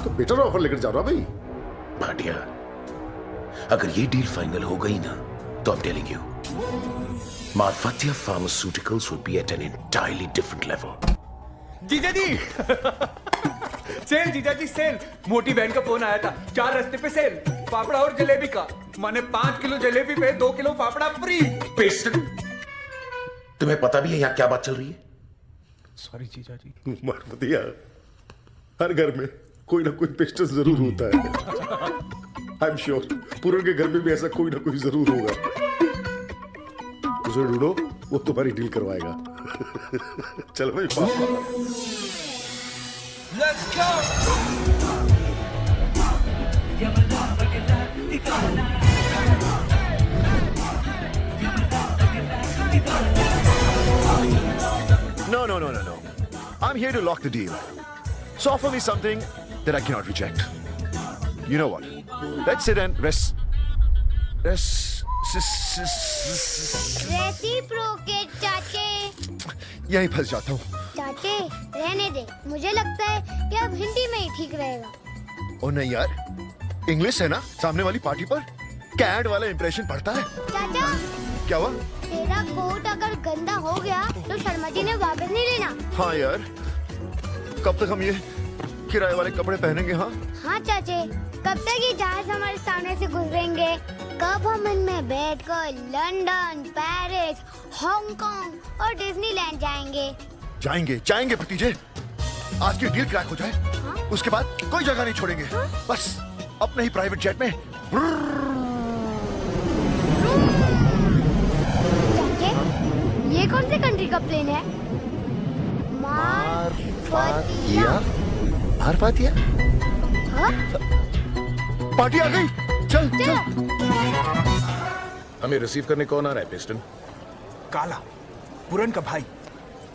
तो better offer लेकर जा रहा भाई। भाटिया, अगर ये डील फाइनल हो गई ना तो I'm telling you, Marfatia Pharmaceuticals would be at an entirely different level. जीजा जी सेल, जीजा जी सेल। मोटी बहन का फोन आया था, 4 रस्ते पे सेल, पापड़ा और जलेबी का। माने 5 किलो जलेबी पे 2 किलो पापड़ा फ्री। पेस्टन, तुम्हें पता भी है यहाँ क्या बात चल रही है? सॉरी जीजा जी। मारफतिया, हर घर में कोई ना कोई पेस्टर जरूर होता है। आई एम श्योर पूरन के घर में भी ऐसा कोई ना कोई जरूर होगा। उसे ढूंढो, वो तुम्हारी डील करवाएगा। चलो भाई पापा। Let's go. No. I'm here to lock the deal. So offer me something that I cannot reject. You know what? Let's sit and rest. Reciprocate चाचे। यहीं फंस जाता हूँ। चाचे रहने दे, मुझे लगता है कि अब हिंदी में ही ठीक रहेगा। ओ नहीं यार, इंग्लिश है ना। सामने वाली पार्टी पर कैड वाला इंप्रेशन पड़ता है। चाचा क्या हुआ? तेरा कोट अगर गंदा हो गया तो शर्मा जी ने वापस नहीं लेना। हाँ यार, कब तक हम ये किराए वाले कपड़े पहनेंगे? हाँ चाचे, कब तक ये जहाज हमारे सामने से गुजरेंगे? कब हम इनमें बैठकर लंदन, पेरिस, हांगकांग और डिज्नीलैंड जाएंगे? जाएंगे भतीजे। आज की डील क्रैक हो जाए, हाँ? उसके बाद कोई जगह नहीं छोड़ेंगे। हाँ? बस अपने ही प्राइवेट जेट में। चाचे, ये कौन सी कंट्री का प्लेन है? मारफतिया। मारफतिया? हाँ? पार्टी आ गई। चल। हमें रिसीव करने कौन आ रहा है पिस्टन? काला, पुरन का भाई,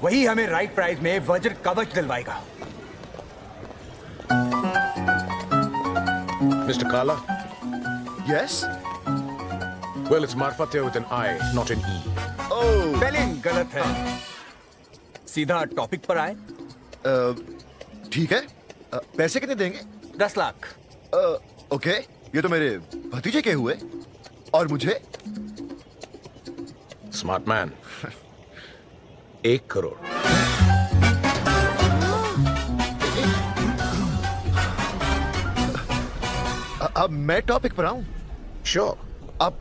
वही हमें राइट प्राइस में वज्र कवच दिलवाएगा। मिस्टर काला? Yes? Well, it's Marfatia with an I, not an E. Oh. Spelling गलत है। सीधा टॉपिक पर आए। ठीक है। पैसे कितने देंगे? 10 लाख। ओके, ये तो मेरे भतीजे के हुए। और मुझे? Smart man. 1 करोड़। अब मैं टॉपिक पर आऊं? श्योर। अब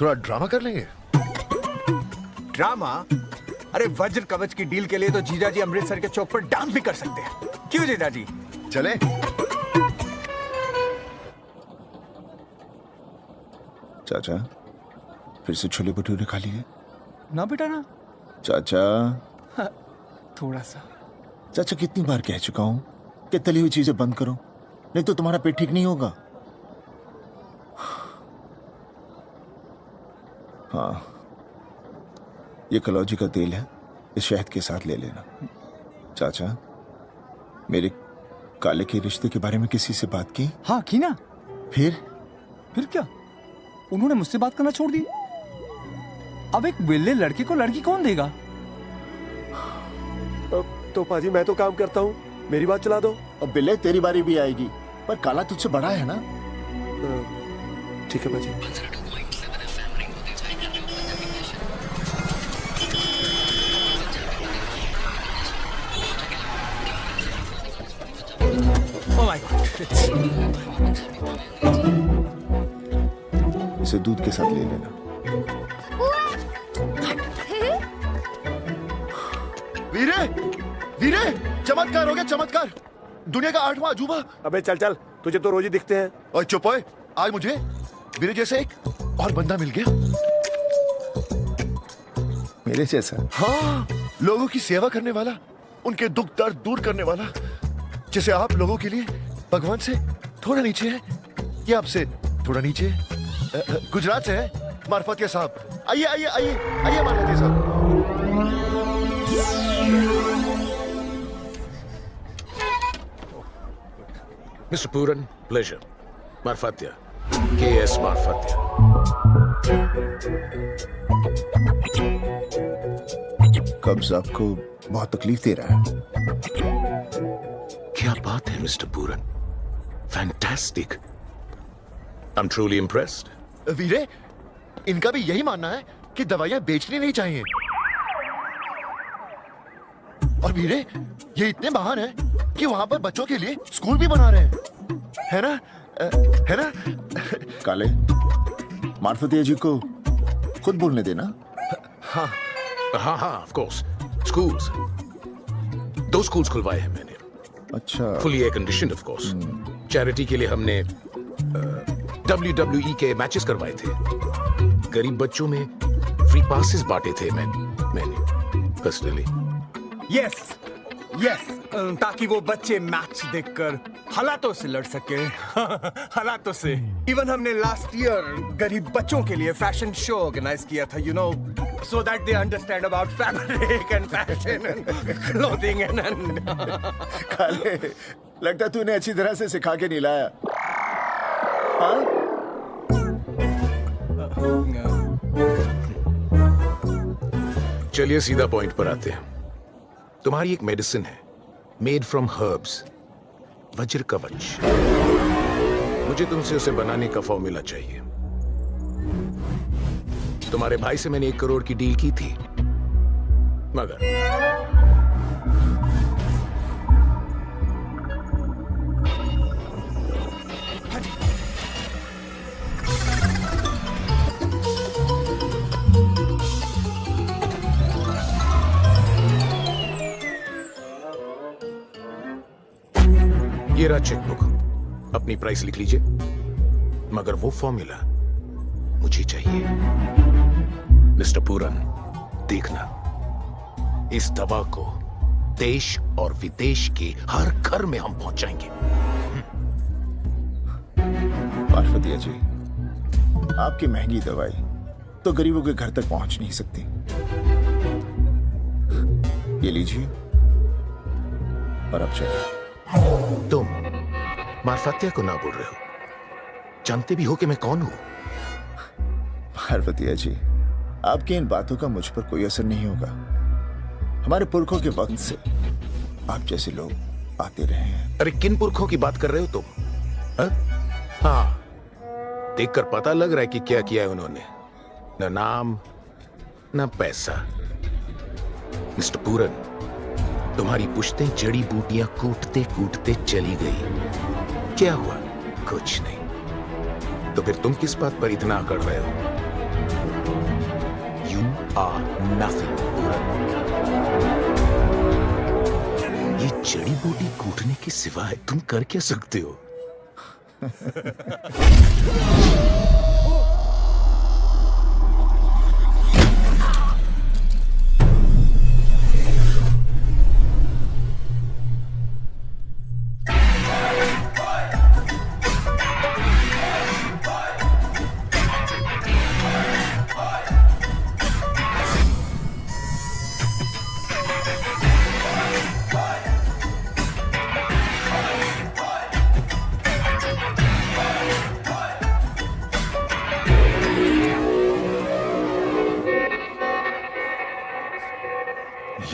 थोड़ा ड्रामा कर लेंगे। ड्रामा? अरे वज्र कवच की डील के लिए तो जीजा जी अमृतसर के चौक पर डांस भी कर सकते हैं। क्यों जीजा जी? चले। चाचा, फिर से छोले भटूरे खा लिए? ना बेटा ना। चाचा। हाँ, थोड़ा सा। चाचा, कितनी बार कह चुका हूं कि तली हुई चीजें बंद करो, नहीं तो तुम्हारा पेट ठीक नहीं होगा। हाँ, ये कलौजी का तेल है, इस शहद के साथ ले लेना। चाचा, मेरे काले के रिश्ते के बारे में किसी से बात की? हाँ की ना। फिर क्या? उन्होंने मुझसे बात करना छोड़ दी। अब एक बिल्ले लड़के को लड़की कौन देगा? तो पाजी मैं तो काम करता हूँ, मेरी बात चला दो। अब बिल्ले तेरी बारी भी आएगी, पर काला तुझसे बड़ा है ना। ठीक है पाजी। Oh my God. इसे दूध के साथ ले लेना। वीरे, चमत्कार हो गया, चमत्कार। दुनिया का 8वां अजूबा। अबे चल, तुझे तो रोज ही दिखते हैं। और चुप होए, आज मुझे वीरे जैसे एक और बंदा मिल गया। मेरे जैसा? हाँ, लोगों की सेवा करने वाला, उनके दुख दर्द दूर करने वाला। जैसे आप लोगों के लिए भगवान से थोड़ा नीचे है, ये आपसे थोड़ा नीचे है। गुजरात से है मारफतिया साहब। आइए मारफतिया साहब। Mr. Puran, pleasure. Marfatia. K.S. Marfatia. कब्ज आपको बहुत तकलीफ दे रहा है। क्या बात है mister Puran? fantastic. I'm truly impressed. वीरे, इनका भी यही मानना है कि दवाइयां बेचनी नहीं चाहिए। और वीरे, ये इतने महान है कि वहां पर बच्चों के लिए स्कूल भी बना रहे हैं, है ना? है ना? काले, मार्फतिया जी को खुद बोलने देना। हाँ, of course. Schools. 2 schools खुलवाए हैं मैंने। अच्छा। Fully air conditioned, of course. Charity के लिए हमने WWE के मैचेस करवाए थे। गरीब बच्चों में फ्री पासेस बांटे थे मैंने पर्सनली। यस, ताकि वो बच्चे मैच देखकर हालातों से लड़ सके। हालातों से। इवन हमने लास्ट ईयर गरीब बच्चों के लिए फैशन शो ऑर्गेनाइज किया था, you know, so that they understand about fabric and fashion and clothing and काले, लगता है तूने अच्छी तरह से सिखा के नहीं लाया। हाँ? चलिए सीधा पॉइंट पर आते हैं। तुम्हारी एक मेडिसिन है, मेड फ्रॉम हर्ब्स, वज्र कवच। मुझे तुमसे उसे बनाने का फॉर्मूला चाहिए। तुम्हारे भाई से मैंने 1 करोड़ की डील की थी, मगर ये रहा चेकबुक, अपनी प्राइस लिख लीजिए, मगर वो फॉर्मूला मुझे चाहिए। मिस्टर पूरन, देखना, इस दवा को देश और विदेश के हर घर में हम पहुंचाएंगे। पार्वतिया जी, आपकी महंगी दवाई तो गरीबों के घर तक पहुंच नहीं सकती। ये लीजिए और अब चलिए। तुम मार्फतिया को ना बोल रहे हो, जानते भी हो कि मैं कौन हूं। पार्वतिया जी, आपकी इन बातों का मुझ पर कोई असर नहीं होगा। हमारे पुरखों के वक्त से आप जैसे लोग आते रहे हैं। अरे किन पुरखों की बात कर रहे हो तुम? हाँ, देखकर पता लग रहा है कि क्या किया है उन्होंने। न नाम न पैसा। मिस्टर पूरन, तुम्हारी पुश्तें जड़ी बूटियां कूटते कूटते चली गई। क्या हुआ? कुछ नहीं। तो फिर तुम किस बात पर इतना अकड़ रहे हो? You are nothing, पूरन। ये जड़ी बूटी कूटने के सिवाय तुम कर क्या सकते हो?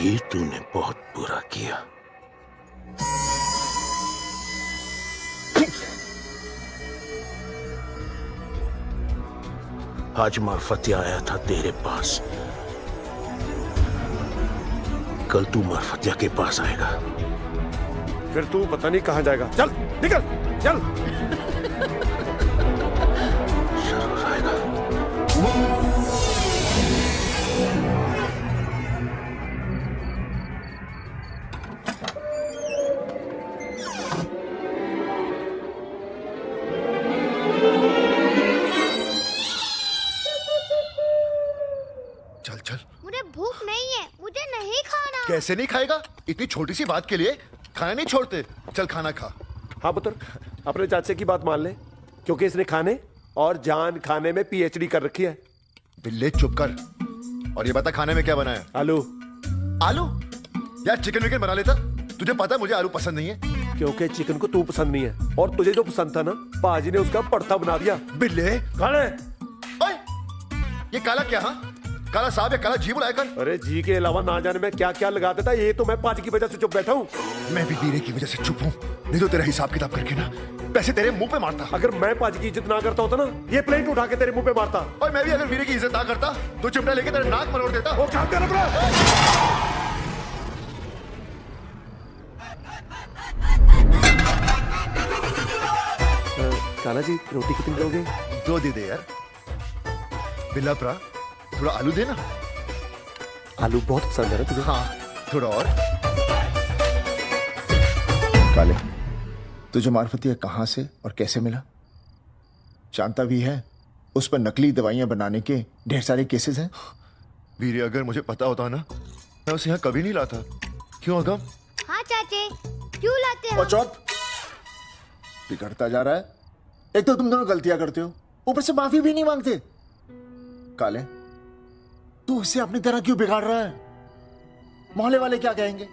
ये तूने बहुत बुरा किया। आज मार्फतिया आया था तेरे पास, कल तू मार्फतिया के पास आएगा। फिर तू पता नहीं कहां जाएगा। चल निकल, चल। जरूर आएगा। चल चल। मुझे भूख नहीं है, मुझे नहीं खाना। कैसे नहीं खाएगा? इतनी छोटी सी बात के लिए खाना नहीं छोड़ते। चल खाना खा। हाँ पुत्र, अपने चाचे की बात मान ले, क्योंकि इसने खाने और जान खाने में पीएचडी कर रखी है। बिल्ले चुप कर। और ये बता खाने में क्या बनाया? आलू। आलू? यार चिकन विकन बना लेता। तुझे पता है मुझे आलू पसंद नहीं है। क्योंकि चिकन को तू पसंद नहीं है, और तुझे जो पसंद था ना, पाजी ने उसका पड़ता बना दिया। बिल्ले खाने। ओए, ये काला क्या? हाँ, काला साहब या काला जी बुलाया कर। अरे जी के अलावा ना जाने में क्या क्या लगा देता। ये तो मैं पाजी की वजह से चुप बैठा हूँ। मैं भी वीरे की वजह से चुप हूँ, नहीं तो तेरा हिसाब किताब करके ना वैसे तेरे मुंह पे मारता। अगर मैं पाजी की इज्जत ना करता होता ना, ये प्लेट उठा के तेरे मुंह पे मारता। और मैं भी अगर वीरे की इज्जत ना करता तो चिमटा लेके तेरे नाक मरोड़ देता। वो क्या कर रहा है? काला जी, रोटी कितनी दोगे? 2 दे दे यार। बिल्ला प्रा, थोड़ा आलू देना। आलू बहुत पसंद है ना तुझे? हाँ, थोड़ा और। काले, तुझे मार्फतिया कहां से और कैसे मिला? जानता भी है उस पर नकली दवाइयां बनाने के ढेर सारे केसेस हैं। वीरे, अगर मुझे पता होता ना, मैं उसे यहाँ कभी नहीं लाता। क्यों अगम? हाँ चाचे, क्यों लाते हो? और चौथ बिगड़ता जा रहा है। एक तो तुम दोनों गलतियां करते हो, ऊपर से माफी भी नहीं मांगते। काले, तू उसे अपनी तरह क्यों बिगाड़ रहा है? मोहल्ले वाले क्या कहेंगे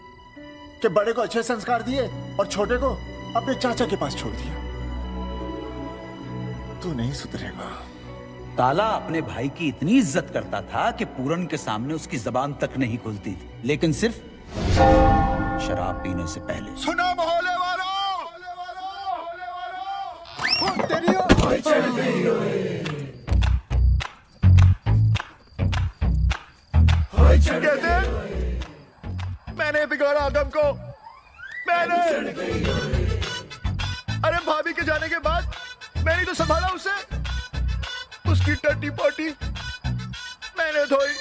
कि बड़े को अच्छे संस्कार दिए और छोटे को अपने चाचा के पास छोड़ दिया। तू नहीं सुधरेगा। काला अपने भाई की इतनी इज्जत करता था कि पूरन के सामने उसकी जबान तक नहीं खुलती थी, लेकिन सिर्फ शराब पीने से पहले। सुना मोहल्ले वालों, कहते मैंने बिगाड़ा आदम को, मैंने। अरे भाभी के जाने के बाद मैंने तो संभाला उसे। उसकी टट्टी पोटी मैंने धोई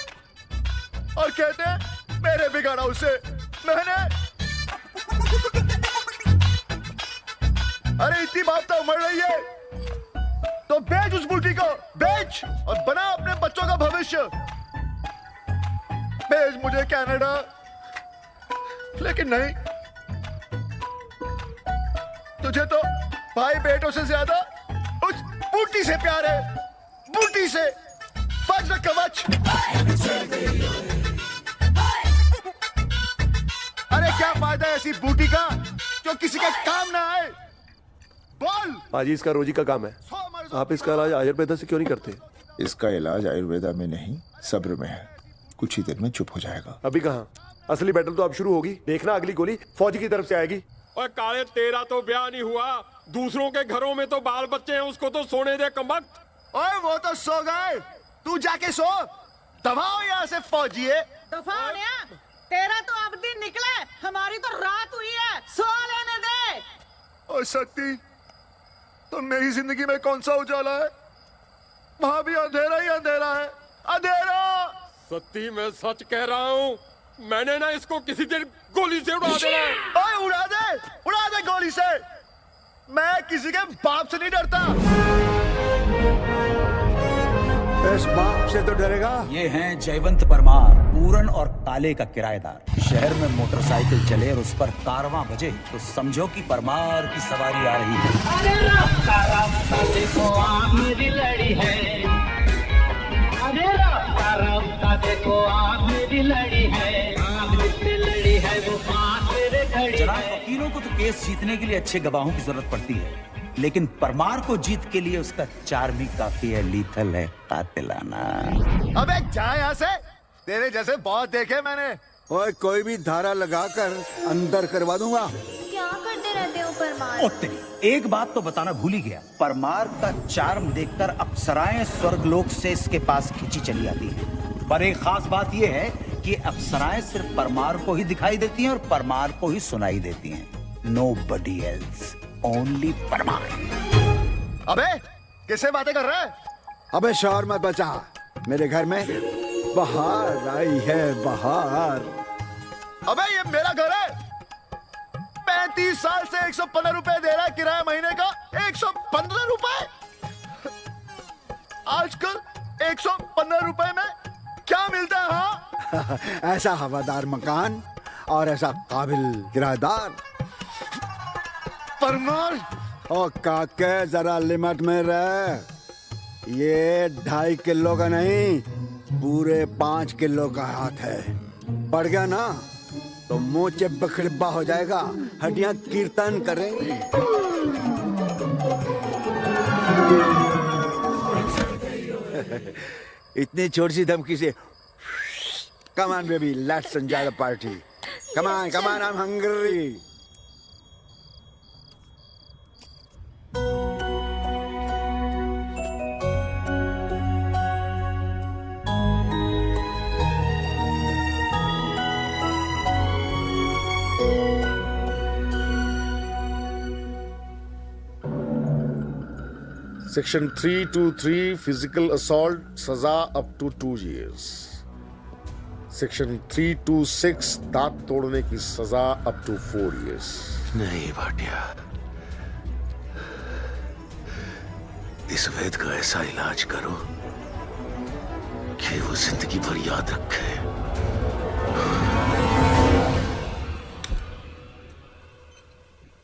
और कहते हैं मैंने बिगाड़ा उसे, मैंने। अरे इतनी बात तो उमड़ रही है तो बेच उस बूटी को, बेच और बना अपने बच्चों का भविष्य। भेज मुझे कनाडा, लेकिन नहीं, तुझे तो भाई बेटों से ज्यादा उस बूटी से प्यार है, बूटी से। वज्र कवच। अरे क्या फायदा है ऐसी बूटी का जो किसी के काम ना आए? बोल। पाजी, इसका रोजी का काम है, आप इसका इलाज आयुर्वेदा से क्यों नहीं करते? इसका इलाज आयुर्वेदा में नहीं, सब्र में है। कुछ ही देर में चुप हो जाएगा। अभी कहाँ? असली बैटल तो अब शुरू होगी। देखना, अगली गोली फौजी की तरफ से आएगी। और काले, तेरा तो ब्याह नहीं हुआ, दूसरों के घरों में तो बाल बच्चे हैं, उसको तो सोने दे कमबख्त। ओए वो तो सो गए, तू जाके सो। दबाओ यहाँ से फौजी है। तेरा तो अब दिन निकले, हमारी तो रात हुई है, सो लेने दे। और शक्ति, तो मेरी जिंदगी में कौन सा उजाला है? वहां भी अंधेरा ही अंधेरा है, अंधेरा। सत्ती, मैं सच कह रहा हूँ, मैंने ना इसको किसी दिन गोली से उड़ा देना है। ओए उड़ा दे गोली से। मैं किसी के बाप से नहीं डरता। इस बाप से तो डरेगा। ये हैं जयवंत परमार, पूरन और काले का किराएदार। शहर में मोटरसाइकिल चले और उस पर कारवां बजे तो समझो कि परमार की सवारी आ रही है। अरे रास्ता देखो आ मेरी लड़ी है, अरे रास्ता देखो आ मेरी लड़ी है, लड़ी है वो पास मेरे खड़ी। जनाब, वकीलों को तो केस जीतने के लिए अच्छे गवाहों की जरूरत पड़ती है, लेकिन परमार को जीत के लिए उसका चार्म ही काफी है, लीथल है, कातिलाना। अबे जा यहाँ से, तेरे जैसे बहुत देखे मैंने। ओए कोई भी धारा लगाकर अंदर करवा दूंगा। क्या करते रहते हो परमार? ओ तेरी, एक बात तो बताना भूल ही गया। परमार का चार्म देखकर अप्सराएं स्वर्गलोक से इसके पास खींची चली आती हैं। पर एक खास बात यह है कि अप्सराएं सिर्फ परमार को ही दिखाई देती हैं और परमार को ही सुनाई देती हैं। Nobody else, only Parmar. अबे किससे बातें कर रहा है? अबे शोर मत बचा, मेरे घर में बाहर आई है बाहर। अबे ये मेरा घर है। 35 साल से 115 रुपए दे रहा है किराया महीने का। 115 रुपए? आजकल 115 रुपए में क्या मिलता है? हाँ ऐसा हवादार मकान और ऐसा काबिल किराएदार। परमार, ओ काके जरा लिमिट में रह। ये 2.5 किलो का नहीं, पूरे 5 किलो का हाथ है। बढ़ गया ना तो मुंह चिब्बा खिड़ब्बा हो जाएगा, हड्डियां कीर्तन करेंगी। इतनी छोटी सी धमकी से Come on, baby, let's enjoy the party. Come on, I'm hungry. Section 323 physical assault सजा अप टू 2 years। सेक्शन 326 दांत तोड़ने की सजा अप टू 4 years। नहीं भाटिया, इस वेद का ऐसा इलाज करो कि वो जिंदगी भर याद रखे।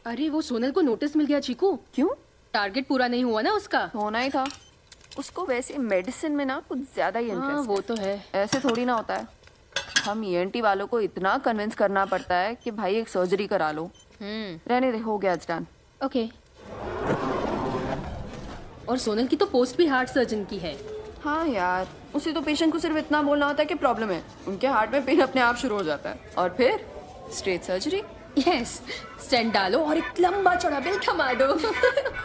अरे वो सोनल को नोटिस मिल गया चीकू। क्यों? टारगेट पूरा नहीं हुआ ना उसका। होना ही था। उसको वैसे मेडिसिन में ना कुछ ज्यादा ही इंटरेस्ट है। वो तो है। ऐसे थोड़ी ना होता है। हम ईएनटी वालों को इतना कन्विंस करना पड़ता है कि भाई एक सर्जरी करा लो। रहने दे, हो गया आज डन। ओके। और सोनल की तो पोस्ट भी हार्ट सर्जन की है। हाँ यार, उसे तो पेशेंट को सिर्फ इतना बोलना होता है कि प्रॉब्लम है, उनके हार्ट में पेन अपने आप शुरू हो जाता है और फिर स्ट्रेट सर्जरी। यस, स्टेंट डालो और एक लंबा चौड़ा बिल थमा दो।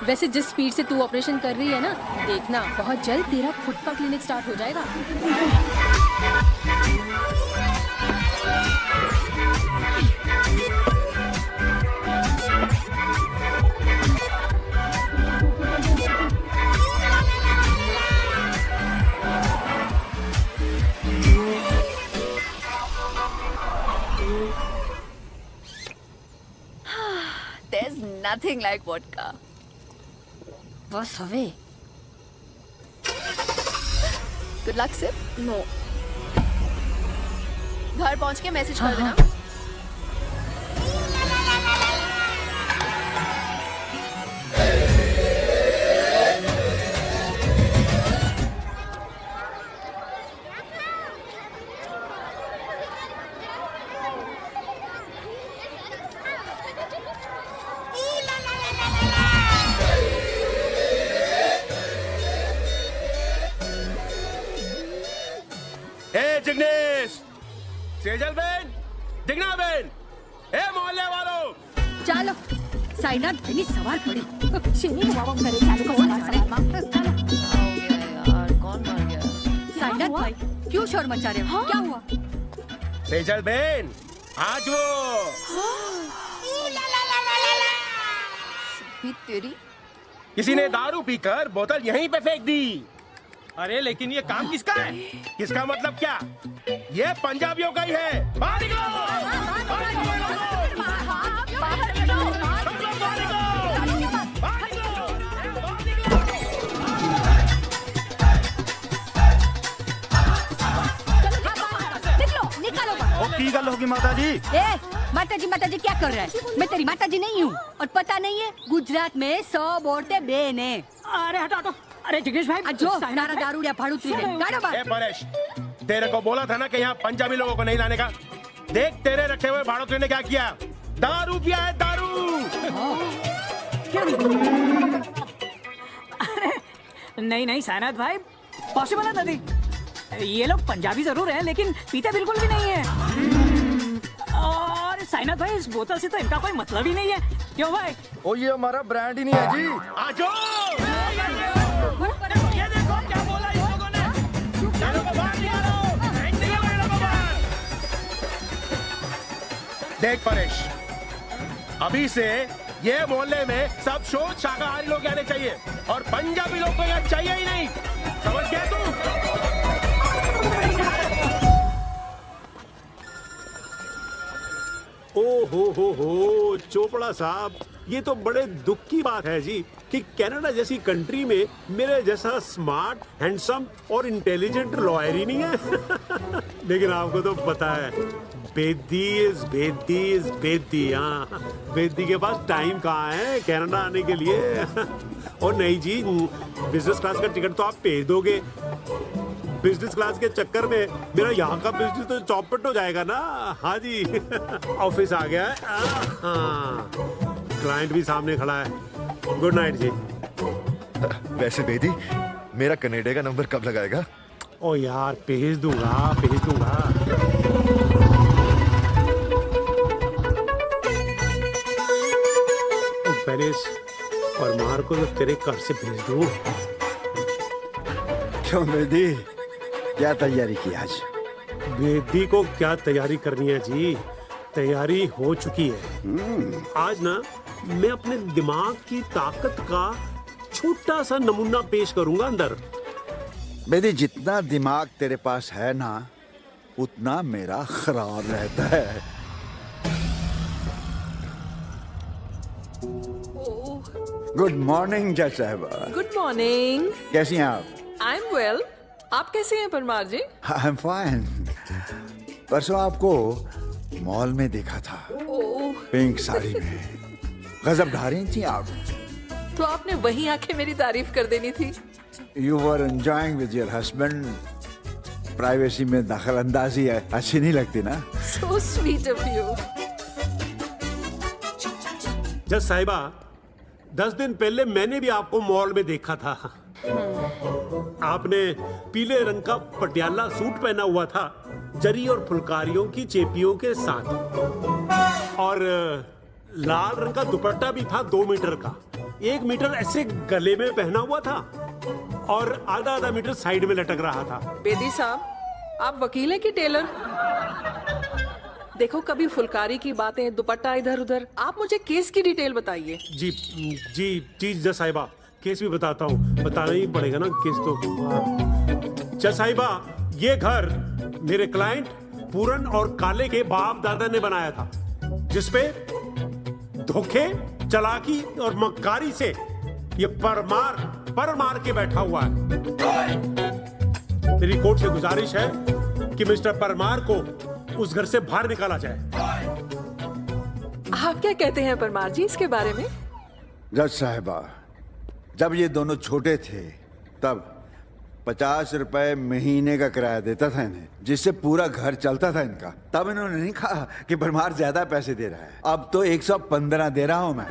वैसे जिस स्पीड से तू ऑपरेशन कर रही है ना, देखना बहुत जल्द तेरा खुद का क्लिनिक स्टार्ट हो जाएगा। There's nothing like vodka. बस हवे। Good luck, Sip. No. घर पहुंच के मैसेज कर देना। जिग्नेश, सेजल बेन, दिग्ना बेन, ए मोहल्ले वालों, चलो साइना धनी सवार पड़ी। शेनी बाबा करे चालू का सवार यार कौन मर गया? साइना भाई क्यों शोर मचा रहे हो? क्या हुआ? सेजल बेन, आज वो तेरी किसी ने दारू पीकर बोतल यहीं पे फेंक दी। अरे लेकिन ये काम किसका है? किसका मतलब क्या? ये पंजाबियों का ही है। बाहर निकलो! बाहर निकलो! बाहर निकलो! की गल होगी माता जी? माता जी क्या कर रहा है? मैं तेरी माता जी नहीं हूँ और पता नहीं है गुजरात में 100 औरतें बेन है। अरे हटो हटो। अरे जिग्नेश भाई जो तारा दारूड़िया फाड़ूती है। ए परेश, तेरे को बोला था ना कि यहाँ पंजाबी लोगों को नहीं लाने का। देख तेरे रखे हुए भाड़ों ने क्या किया। दारू पिया है, दारू। अरे नहीं सायनाथ भाई, पॉसिबल है दादी। ये लोग पंजाबी जरूर हैं लेकिन पीते बिल्कुल भी नहीं है। और सायनाथ भाई इस बोतल से तो इनका कोई मतलब ही नहीं है। क्यों भाई? ओ ये हमारा ब्रांड ही नहीं है जी। आजो ये देखो क्या बोला इन लोगों ने। चलो बाहर निकालो। देख परेश, अभी से ये मोहल्ले में सब शुद्ध शाकाहारी लोग आने चाहिए और पंजाबी लोग तो यहाँ चाहिए ही नहीं। समझ गया तू? ओ हो चोपड़ा साहब, ये तो बड़े दुख की बात है जी कि कनाडा जैसी कंट्री में मेरे जैसा स्मार्ट, हैंडसम और इंटेलिजेंट लॉयर ही नहीं है। लेकिन आपको तो पता है, बेदी इज बेदी। हाँ, बेदी के पास टाइम कहाँ है कनाडा आने के लिए। और नहीं जी, बिजनेस क्लास का टिकट तो आप भेज दोगे। बिजनेस क्लास के चक्कर में मेरा यहाँ का बिजनेस तो चौपट हो जाएगा ना। हाँ जी। ऑफिस आ गया है। हाँ, क्लाइंट भी सामने खड़ा है। गुड नाइट जी। वैसे बेदी, मेरा कनाडा का नंबर कब लगाएगा? ओ यार, भेज दूंगा। पेरिस और मार को तो तेरे घर से भेज दूं। क्यों बेदी, क्या तैयारी की आज? बेदी को क्या तैयारी करनी है जी, तैयारी हो चुकी है। आज ना मैं अपने दिमाग की ताकत का छोटा सा नमूना पेश करूंगा अंदर। बेदी, जितना दिमाग तेरे पास है ना, उतना मेरा खराब रहता है। गुड मॉर्निंग जज साहबा। Good morning. कैसी हैं आप? I am well. आप कैसे हैं Parmar ji? I am fine. परसों आपको मॉल में देखा था, पिंक साड़ी में। गजब ढा रही थी आप। तो आपने वहीं आके मेरी तारीफ कर देनी थी। You were enjoying with your husband. Privacy में दखल अंदाजी अच्छी नहीं लगती ना? So sweet of you. जज साहिबा, 10 दिन पहले मैंने भी आपको मॉल में देखा था। आपने पीले रंग का पटियाला सूट पहना हुआ था, जरी और फुलकारियों की चेपियों के साथ, और लाल रंग का दुपट्टा भी था 2 मीटर का। 1 मीटर ऐसे गले में पहना हुआ था और आधा मीटर साइड में लटक रहा था। बेदी साहब, आप वकील हैं कि टेलर? देखो, कभी फुलकारी की बातें, दुपट्टा इधर उधर। आप मुझे केस की डिटेल बताइए। जी जी जी जज साहिबा, केस भी बताता हूँ। बताना ही पड़ेगा ना केस तो। जज साहिबा, ये घर मेरे क्लाइंट पूरन और काले के बाप दादा ने बनाया था, जिसपे धोखे, चालाकी और मक्कारी से ये पर मार के बैठा हुआ है। मेरी कोर्ट से गुजारिश है कि मिस्टर परमार को उस घर से बाहर निकाला जाए। आप क्या कहते हैं परमार जी इसके बारे में? जज साहिबा, जब ये दोनों छोटे थे तब 50 रुपए महीने का किराया देता था इन्हें, जिससे पूरा घर चलता था इनका। तब इन्होंने नहीं कहा कि परमार ज्यादा पैसे दे रहा है। अब तो 115 दे रहा हूं मैं।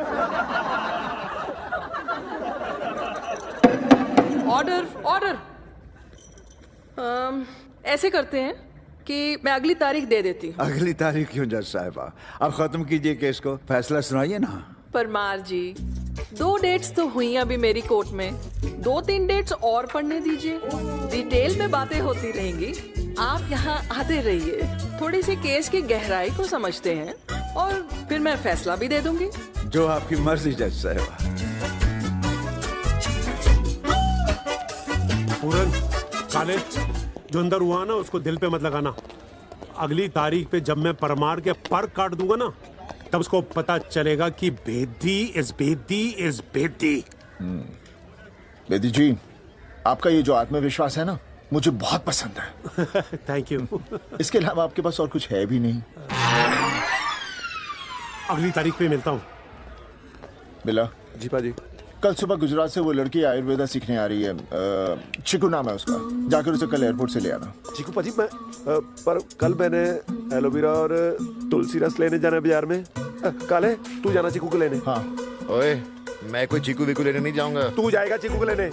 ऑर्डर। ऐसे करते हैं कि मैं अगली तारीख दे देती हूँ। अगली तारीख क्यों जज साहिबा? अब खत्म कीजिए केस को, फैसला सुनाइए ना। परमार जी, 2 डेट्स तो हुई अभी मेरी कोर्ट में। 2-3 डेट्स और पढ़ने दीजिए, डिटेल में बातें होती रहेंगी। आप यहाँ आते रहिए, थोड़ी सी केस की गहराई को समझते हैं और फिर मैं फैसला भी दे दूंगी। जो आपकी मर्जी जज साहिबा। पूरन, काले, जो अंदर हुआ ना उसको दिल पे मत लगाना। अगली तारीख पे जब मैं परमार के पर काट दूंगा ना, तब उसको पता चलेगा कि बेदी इज बेदी। बेदी जी, आपका ये जो आत्मविश्वास है ना, मुझे बहुत पसंद है। Thank you. इसके अलावा आपके पास और कुछ है भी नहीं। अगली तारीख पे मिलता हूँ। बिला जी पाजी, कल सुबह गुजरात से वो लड़की आयुर्वेदा सीखने आ रही है। चिकू नाम है उसका। जाकर उसे कल एयरपोर्ट से ले आना। चीकू पाजी, मैं पर कल मैंने एलोवेरा और तुलसी रस लेने जाना है बाजार में। काले, तू जाना चीकू को लेने। हाँ। ओए, मैं कोई चीकू वीकू लेने नहीं जाऊंगा। तू जाएगा चीकू को लेने?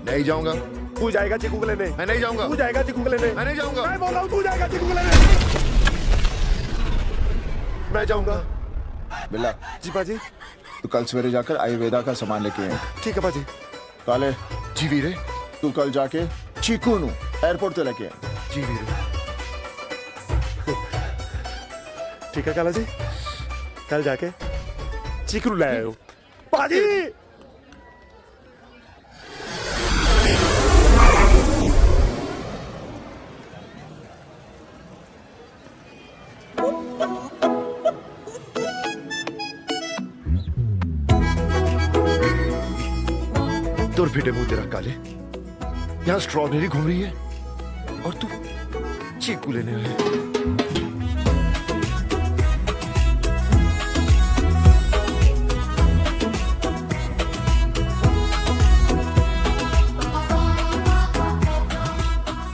नहीं जाऊंगा। तू जाएगा चीकू को लेने? मैं नहीं जाऊंगा। तू जाएगा चीकू को लेने? मैं नहीं जाऊंगा। मैं बोल रहा हूँ, तू जाएगा चीकू को लेने? मैं जाऊंगा। बिल्ला जी पाजी, तू कल सवेरे जाकर आयुर्वेदा का सामान लेके आए। ठीक है पाजी। काले जी वीरे। तू कल जाके चीकू नू एयरपोर्ट से लेके आए। जी वीरे। ठीक है काला जी, कल जाके चीकू ले आयो। पाजी, तुर फिटे मुंह तेरा काले। यहाँ स्ट्रॉबेरी घूम रही है और तू चीकू लेने आया।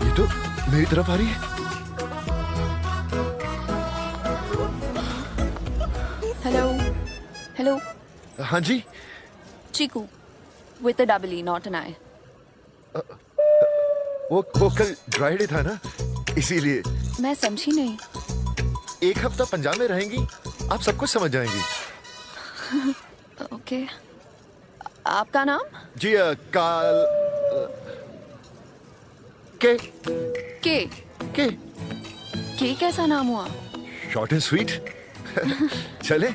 ये तो मेरी तरफ आ रही है। हेलो। हाँ जी। चीकू with a double E, not an I. वो कल ड्राई डे था ना, इसीलिए। मैं समझी नहीं। 1 हफ्ता पंजाब में रहेंगी, आप सब कुछ समझ जाएंगी। ओके। आपका नाम? जी काल के कैसा नाम हुआ? Short and sweet. चले।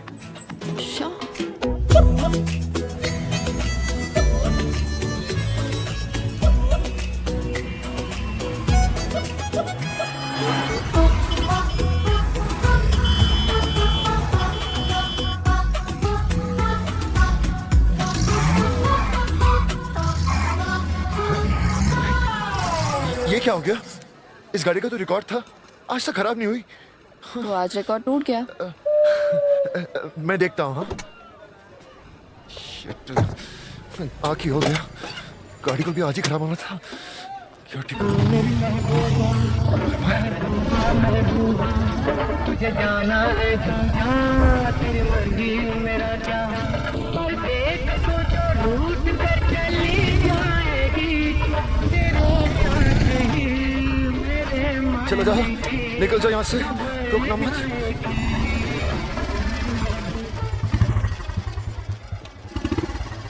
ये क्या हो गया? इस गाड़ी का तो रिकॉर्ड था, आज तक खराब नहीं हुई। तो आज रिकॉर्ड टूट गया। मैं देखता हूँ। हाँ, आग ही हो गया। गाड़ी को भी आज ही खराब होना था। क्या ठीक तुझे जाना है तेरी मर्जी मेरा क्या, पर देख सोचो रूठ कर चली जाएगी तेरे साथ ही मेरे मन। चलो जाओ, निकल जाओ यहाँ से, रुकना मत।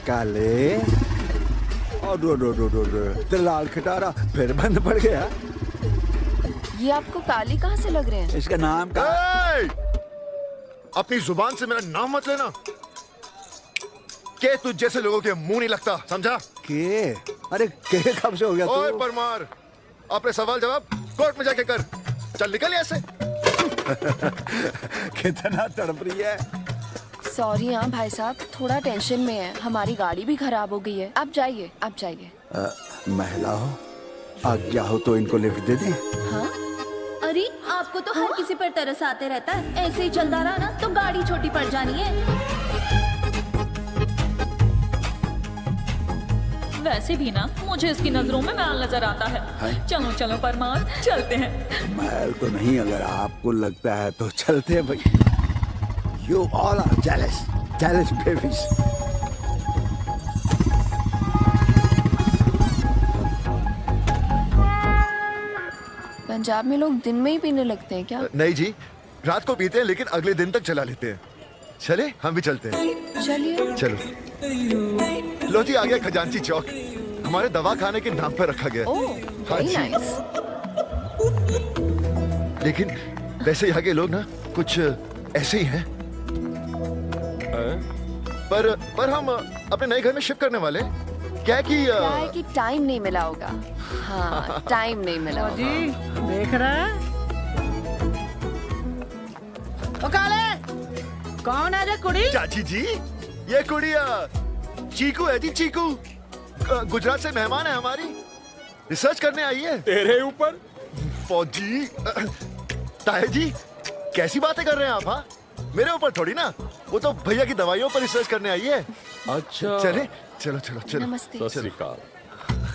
काले और लाल खटारा फिर बंद पड़ गया। ये आपको काली कहाँ से लग रहे हैं? इसका नाम का अपनी जुबान से मेरा नाम मत लेना। के तुझ जैसे लोगों के मुंह नहीं लगता, समझा? के? अरे के कब से हो गया? ओए परमार, अपने सवाल जवाब कोर्ट में जाके कर। चल निकल यहाँ से। कितना तड़प रही है। सॉरी हाँ भाई साहब, थोड़ा टेंशन में है, हमारी गाड़ी भी खराब हो गई है। आप जाइए, आप जाइए। महिला हो, आज्ञा हो तो इनको लिफ्ट दे दे। हाँ? अरे आपको तो हर किसी पर तरस आते रहता है, ऐसे ही चलता रहा ना तो गाड़ी छोटी पड़ जानी है। वैसे भी ना मुझे इसकी नजरों में मैल नजर आता है। चलो चलो परमार, चलते हैं। मैल तो नहीं, अगर आपको लगता है तो चलते हैं भाई। You all are jealous babies. Punjab में लोग दिन में ही पीने लगते हैं क्या? नहीं जी, रात को पीते हैं लेकिन अगले दिन तक चला लेते हैं। चले, हम भी चलते हैं। चलिए। चलो। लो जी, आ गया खजांची चौक। हमारे दवा खाने के नाम पर रखा गया। हाँ जी। लेकिन वैसे यहाँ के लोग ना कुछ ऐसे ही हैं। पर हम अपने नए घर में शिफ्ट करने वाले। क्या है कि टाइम नहीं मिला होगा। हाँ, टाइम नहीं मिला होगा। जी देख रहा है? ओ काले, कौन है रे कुड़ी? चाची जी, ये कुड़ी चीकू है जी, चीकू। गुजरात से मेहमान है हमारी, रिसर्च करने आई है। तेरे ऊपर? फौजी ताया जी, कैसी बातें कर रहे हैं आप? हाँ, मेरे ऊपर थोड़ी ना, वो तो भैया की दवाइयों पर रिसर्च करने आई है। अच्छा, चले, चलो चलो चलो। नमस्ते।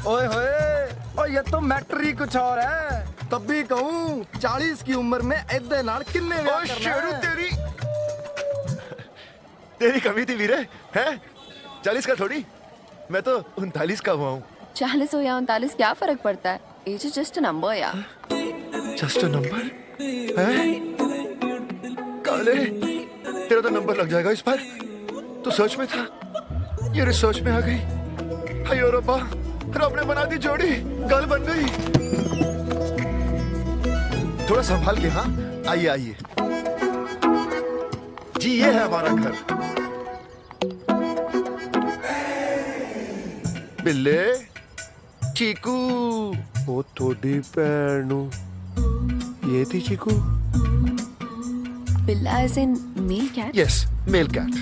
ओए होए, ओ ये तो मैटर ही कुछ और है। तब भी कहूँ 40 की उम्र में इतने नाल किन्ने व्याह करना है। तेरी कमी थी वीरे, हैं? 40 का थोड़ी, मैं तो 39 का हुआ हूँ। 40 हो या 39 क्या फर्क पड़ता है? Age is just a number यार। Just a number? काले, तेरा तो नंबर लग जाएगा इस पर। तो सर्च में था, ये रिसर्च में आ गई। हाय रब्बा, रब ने बना दी जोड़ी, गल बन गई। थोड़ा संभाल के। हाँ, आइए आइए जी, ये है हमारा घर। बिल्ले, चीकू। ओ थोड़ी पैनू, ये थी चीकू। बिल्ला as in male cat? Yes, male cat.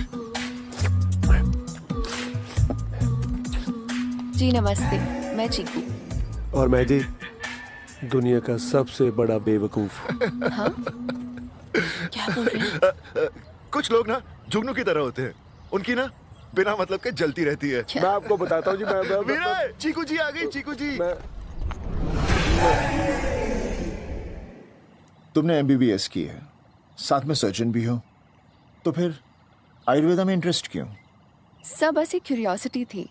जी नमस्ते, मैं चीकू। और मैं जी, दुनिया का सबसे बड़ा बेवकूफ। हाँ? क्या बोल रहे हैं? कुछ लोग ना जुगनू की तरह होते हैं, उनकी ना बिना मतलब के जलती रहती है। मैं आपको बताता हूँ जी। वीरे, चीकू जी आ गई, चीकू जी। तुमने MBBS की है, साथ में सर्जन भी हो, तो फिर आयुर्वेदा में इंटरेस्ट क्यों? सब बस एक क्यूरियोसिटी थी।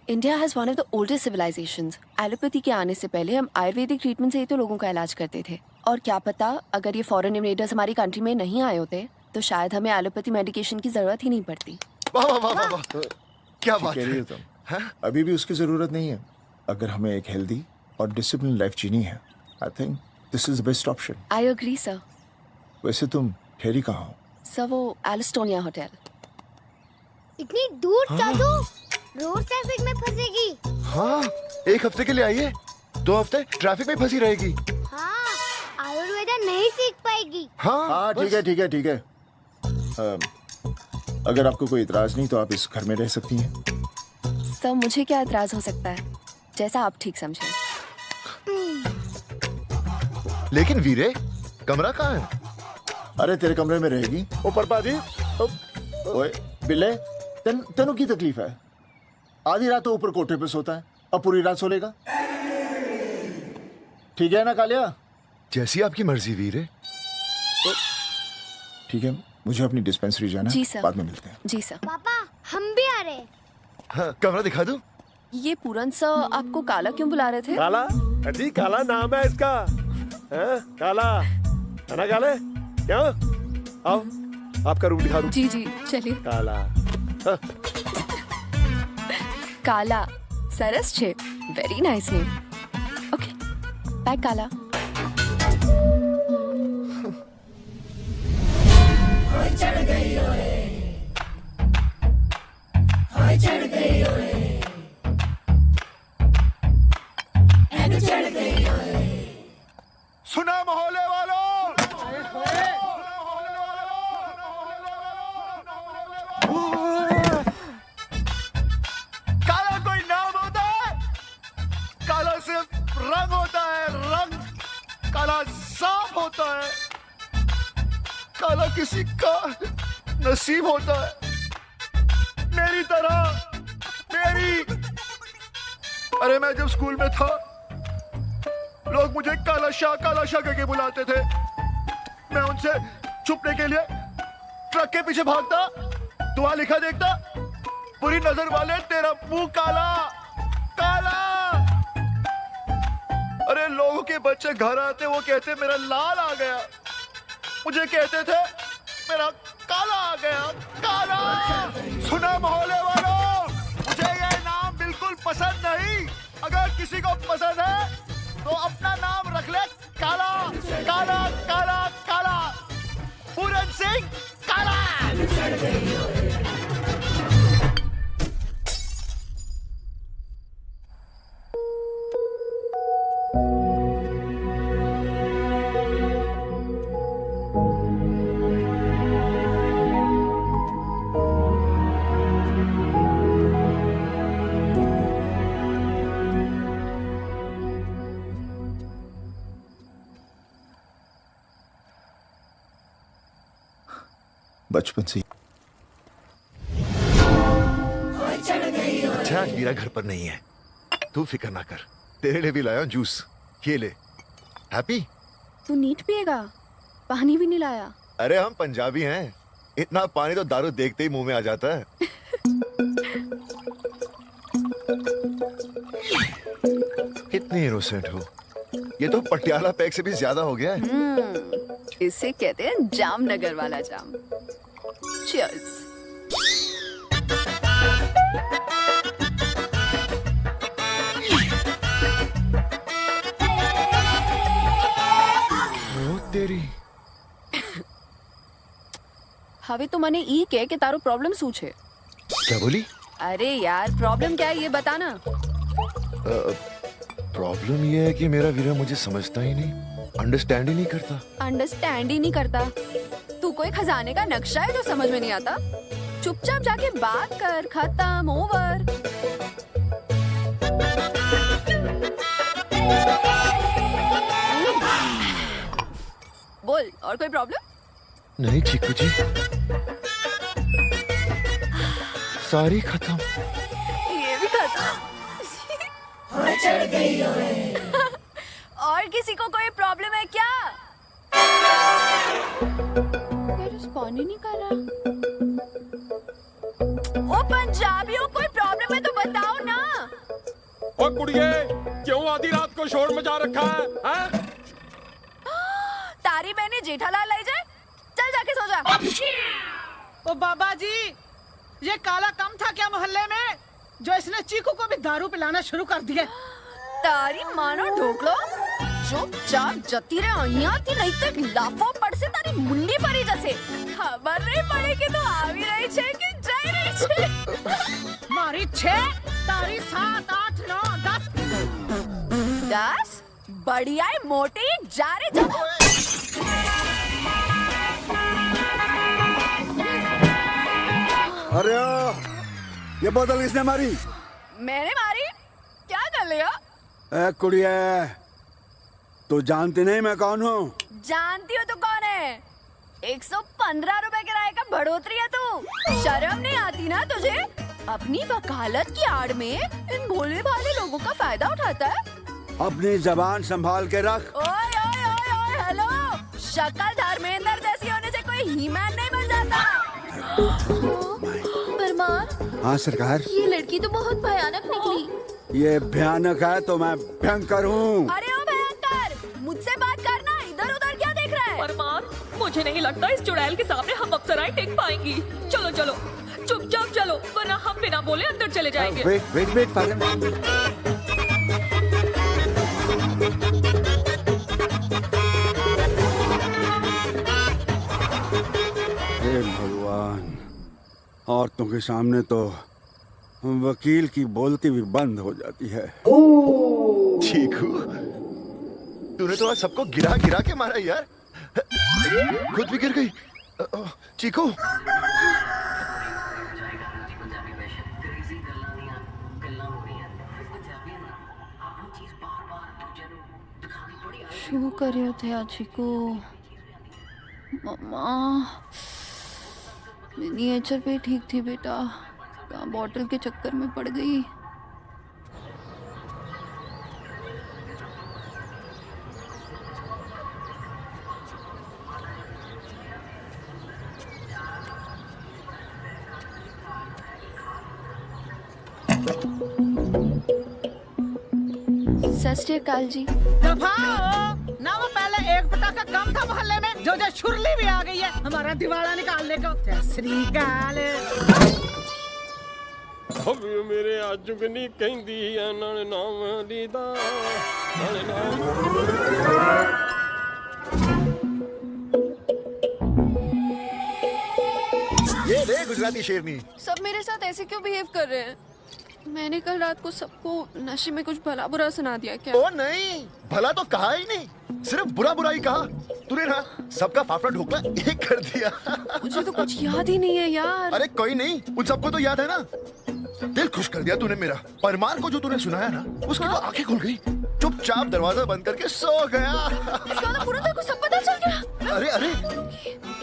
India has one of the oldest civilizations. Allopathy के आने से पहले हम आयुर्वेदिक ट्रीटमेंट से ही तो लोगों का इलाज करते थे। और क्या पता, अगर ये फॉरेन इन्वेडर्स हमारी कंट्री में नहीं आए होते तो शायद हमें एलोपैथी मेडिकेशन की जरूरत ही नहीं पड़ती। वाह वाह वाह वाह, क्या बात कह रही हो तुम? अभी भी उसकी जरूरत नहीं है। अगर हमें एक हेल्दी और डिसिप्लिन लाइफ जीनी है, I think this is the best option. I agree sir. वैसे तुम ठहरी कहाँ हो? सर वो एलिस्टोनिया होटल। इतनी दूर जादू, रोड ट्रैफिक में फंसेगी। हाँ, एक हफ्ते के लिए आई है, 2 हफ्ते ट्रैफिक में फंसी रहेगी। हाँ, आयुर्वेदा नहीं सीख पाएगी। हाँ ठीक है ठीक है ठीक है। अगर आपको कोई इतराज नहीं तो आप इस घर में रह सकती हैं। सर मुझे क्या इतराज हो सकता है, जैसा आप ठीक समझें। लेकिन वीरे, कमरा कहाँ है? अरे तेरे कमरे में रहेगी। ओ परपा जी, ओए बिल्ले, तेनू की तकलीफ है? आधी रात तो ऊपर कोठे पे सोता है, अब पूरी रात सोलेगा? ठीक है ना कालिया? जैसी आपकी मर्जी वीरे। ठीक है, मुझे अपनी डिस्पेंसरी जाना जी है, सर। बाद में मिलते हैं। जी सर। पापा हम भी आ रहे हैं। हाँ, कमरा दिखा दूं? ये पूरन सर आपको काला क्यों बुला रहे थे? काला? अजी काला नाम है इसका। हैं? काला है ना काले? क्यों? आओ आपका रूम दिखा दूं। जी जी चलिए। काला। हाँ। काला सरस छे, very nice name. Okay bye Kala. चढ़ गई ओए, हाय चढ़ गई ओए, ऐन चढ़ गई ओए। सुना मोहल्ले वालों, काला कोई नाम होता है? काला सिर्फ रंग होता है, रंग। काला सांप होता है। काला किसी का नसीब होता है, मेरी तरह। अरे मैं जब स्कूल में था, लोग मुझे काला शाह करके बुलाते थे। मैं उनसे छुपने के लिए ट्रक के पीछे भागता, दुआ लिखा देखता, बुरी नजर वाले तेरा मुंह काला काला। अरे लोगों के बच्चे घर आते, वो कहते मेरा लाल आ गया, मुझे कहते थे मेरा काला आ गया, काला। सुना मोहल्ले वालों, मुझे ये नाम बिल्कुल पसंद नहीं। अगर किसी को पसंद है तो अपना नाम रख ले, काला काला काला काला। पूरन सिंह काला। बचपन से। अच्छा आज वीरा घर पर नहीं है, तू फिक्र ना कर, तेरे लिए भी लाया हूं जूस, ये ले। हैप्पी? तू नीट पिएगा? पानी भी नहीं लाया? अरे हम पंजाबी हैं, इतना पानी तो दारू देखते ही मुंह में आ जाता है। कितनी इनोसेंट हो, ये तो पटियाला पैक से भी ज्यादा हो गया है। इसे कहते हैं जामनगर वाला जाम। Cheers. ओ तेरी। હવે તો મને ઈ કે તારો प्रॉब्लम શું છે? क्या बोली? अरे यार प्रॉब्लम क्या है ये बताना। प्रॉब्लम ये है कि मेरा वीरा मुझे समझता ही नहीं, अंडरस्टैंड ही नहीं करता। अंडरस्टैंड ही नहीं करता? तू कोई खजाने का नक्शा है जो समझ में नहीं आता? चुपचाप जाके बात कर, खत्म, ओवर। बोल और कोई प्रॉब्लम? नहीं चीकू जी, सारी खत्म। ये भी खत्म। चढ़ गई ओए। और किसी को कोई प्रॉब्लम है क्या? कोई रिस्पॉन्ड ही नहीं कर रहा। ओ पंजाबियों, कोई प्रॉब्लम है तो बताओ ना। ओ कुड़िए, क्यों आधी रात को शोर मचा रखा है? हैं? तारी बहने जेठालाल लाई जाए, चल जाके सो जा। ओ बाबा जी, ये काला कम था क्या मोहल्ले में, जो इसने चीकू को भी दारू पिलाना शुरू कर दिया? तारी मानो ढोकलो, चुपचाप जती रे અહીંયાથી નહીં તો લાફો પડશે તારી મુંડી ફરી જશે। ખબર નહીં પડે કે તું આવી રહી છે કે જઈ રહી છે। मारी 6, तारी 7, 8, 9, 10। 10? बढ़िया है मोटी, जा रे जा। अरे ये बोतल किसने मारी? मैंने मारी? क्या कर लिया? ए कुड़िया, तो जानती नहीं मैं कौन हूँ? जानती हो तो कौन है? 115 रुपए किराए का बढ़ोतरी है तू। शर्म नहीं आती ना तुझे? अपनी वकालत की आड़ में इन भोले भाले लोगों का फायदा उठाता है। अपनी जबान संभाल के रख। ओए ओए ओए ओए हेलो, शक्ल धर्मेंद्र जैसी होने से कोई हीमैन नहीं बन जाता। परमार, हाँ सरकार। ये लड़की तो बहुत भयानक निकली। ये भयानक है तो मैं भयंकर हूँ। अरे ओ भयंकर, मुझसे बात करना, इधर उधर क्या देख रहा है? परमार, मुझे नहीं लगता इस चुड़ैल के सामने हम अप्सराएं टिक पाएंगी। चलो चलो चुपचाप चलो, वरना हम बिना बोले अंदर चले जाएंगे। वेट वेट वेट पागल। हे भगवान, औरतों के सामने तो वकील की बोलती भी बंद हो जाती है। चीकू, तूने तो आज सबको गिरा गिरा के मारा यार। खुद भी गिर गई। चीकू, શું કર્યો થયા ચીકુ? मम्मा, मिनिएचर पे ठीक थी बेटा, कहाँ बॉटल के चक्कर में पड़ गई। सत श्री अकाल जी। दफाओ ना, वो पहले एक पटाखा कम था मोहल्ले में, जो छुरली भी आ गई है हमारा दिवाला निकालने को। सत श्री अकाल। अब मेरे आजू कनी कहंदी है नाले नाम लीदा, नाले नाम। ये ले गुजराती शेरनी। सब मेरे साथ ऐसे क्यों बिहेव कर रहे हैं? मैंने कल रात को सबको नशे में कुछ भला बुरा सुना दिया क्या? ओ नहीं, भला तो कहा ही नहीं, सिर्फ बुरा बुरा ही कहा। तूने ना सबका फाफड़ा ढोकला एक कर दिया। मुझे तो कुछ याद ही नहीं है यार। अरे कोई नहीं, उन सबको तो याद है ना। दिल खुश कर दिया तूने मेरा। परमार को जो तूने सुनाया ना, उसकी तो आंखें खुल गई। चुपचाप दरवाजा बंद करके सो गया। पूरा तेरे को सब पता चल गया। अरे अरे,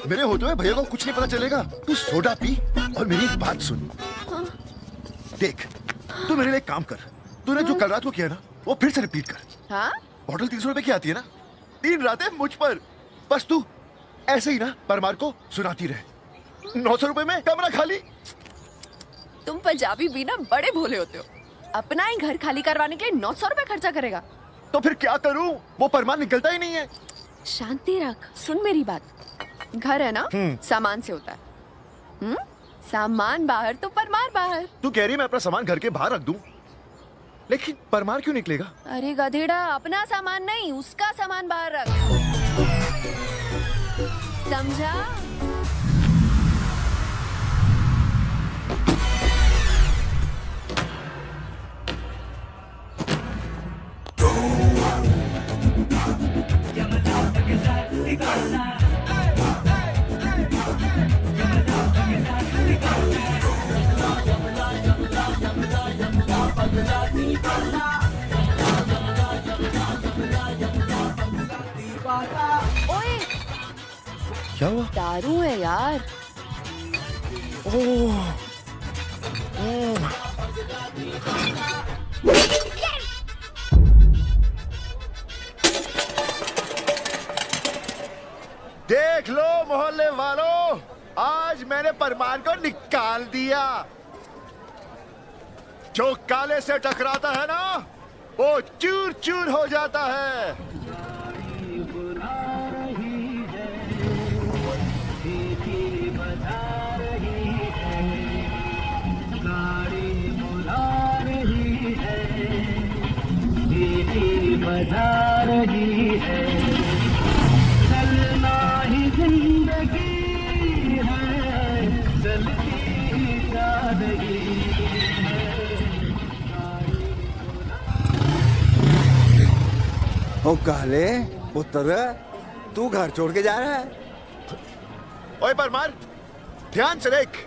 मेरे होते हुए भैया को कुछ नहीं पता चलेगा। तू सोडा पी और मेरी एक बात सुन। देख, तू मेरे लिए काम कर। तूने जो कल रात को किया ना, वो फिर से रिपीट कर। हाँ? बॉटल 300 रुपए की आती है ना, 3 रातें मुझ पर। बस तू ऐसे ही ना परमार को सुनाती रहे। 900 रुपए में कमरा खाली। तुम पंजाबी भी ना बड़े भोले होते हो। अपना ही घर खाली करवाने के लिए 900 रुपए खर्चा करेगा। तो फिर क्या करूं? वो परमार निकलता ही नहीं है। शांति रख, सुन मेरी बात। घर है ना, सामान से होता है। सामान बाहर तो परमार बाहर। तू कह रही है मैं अपना सामान घर के बाहर रख दूं, लेकिन परमार क्यों निकलेगा? अरे गधेड़ा, अपना सामान नहीं, उसका सामान बाहर रख। समझा? ओए, क्या हुआ? दारू है यार। ओह, देख लो मोहल्ले वालों, आज मैंने परमार को निकाल दिया। जो काले से टकराता है ना, वो चूर चूर हो जाता है। बजा रही है, चलना ही जिंदगी है, चलती जा रही है। ओ काले पुत्र, तू घर छोड़ के जा रहा है? ओए परमार, ध्यान से देख,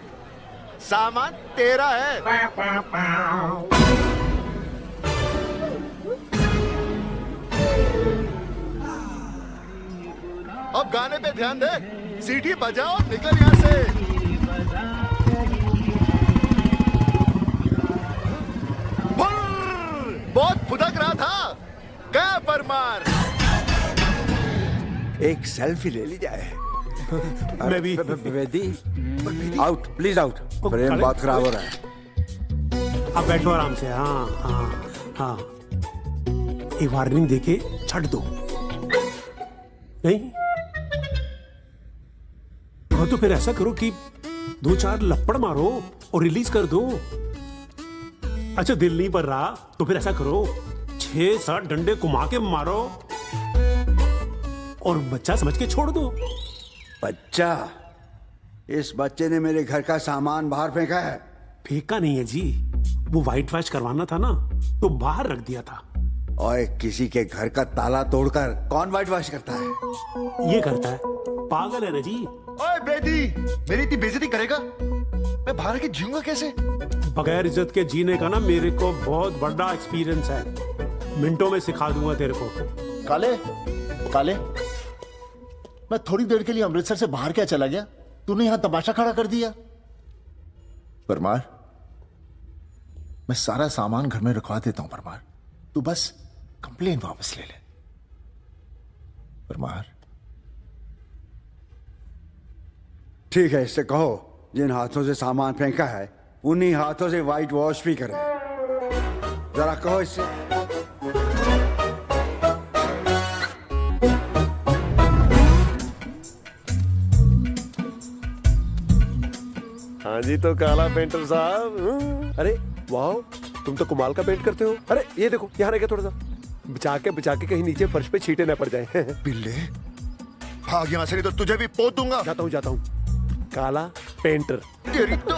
सामान तेरा है। गाने पे ध्यान दे, सीटी बजाओ, निकल यहाँ से। बहुत फुदक रहा था, क्या परमार? एक सेल्फी ले ली जाए। मैं भी। Bedi, out please out. प्रेम बहुत खराब हो रहा है। अब बैठो आराम से। हाँ हाँ हाँ, एक वार्निंग देके छੱਡ दो। नहीं हाँ, तो फिर ऐसा करो कि 2-4 लपड़ मारो और रिलीज कर दो। अच्छा दिल नहीं भर रहा तो फिर ऐसा करो, 6-7 डंडे घुमा के मारो और बच्चा समझ के छोड़ दो। बच्चा? इस बच्चे ने मेरे घर का सामान बाहर फेंका है। फेंका नहीं है जी, वो व्हाइट वॉश करवाना था ना तो बाहर रख दिया था। ओए, किसी के घर का ताला तोड़कर कौन व्हाइट वॉश करता है? ये करता है, पागल है ना जी। ओए बेदी, मेरी इतनी बेइज्जती करेगा? मैं बाहर के जीऊंगा कैसे? बगैर इज्जत के जीने का ना मेरे को बहुत बड़ा एक्सपीरियंस है, मिनटों में सिखा दूंगा तेरे को। काले, काले, मैं थोड़ी देर के लिए अमृतसर से बाहर क्या चला गया, तूने यहां तमाशा खड़ा कर दिया। परमार, मैं सारा सामान घर में रखवा देता हूं परमार, तू बस कंप्लेन वापस ले ले। परमार, ठीक है, इससे कहो जिन हाथों से सामान फेंका है उन्हीं हाथों से व्हाइट वॉश भी करे। जरा कहो इससे। हाँ जी, तो काला पेंटर साहब। अरे वाह, तुम तो कमाल का पेंट करते हो। अरे ये देखो, यहाँ रह गया, थोड़ा सा बचा के कहीं नीचे फर्श पे छींटे न पड़ जाए। बिल्ले, भाग यहाँ से नहीं तो तुझे भी पोत दूंगा। जाता हूँ। काला पेंटर। तेरी तो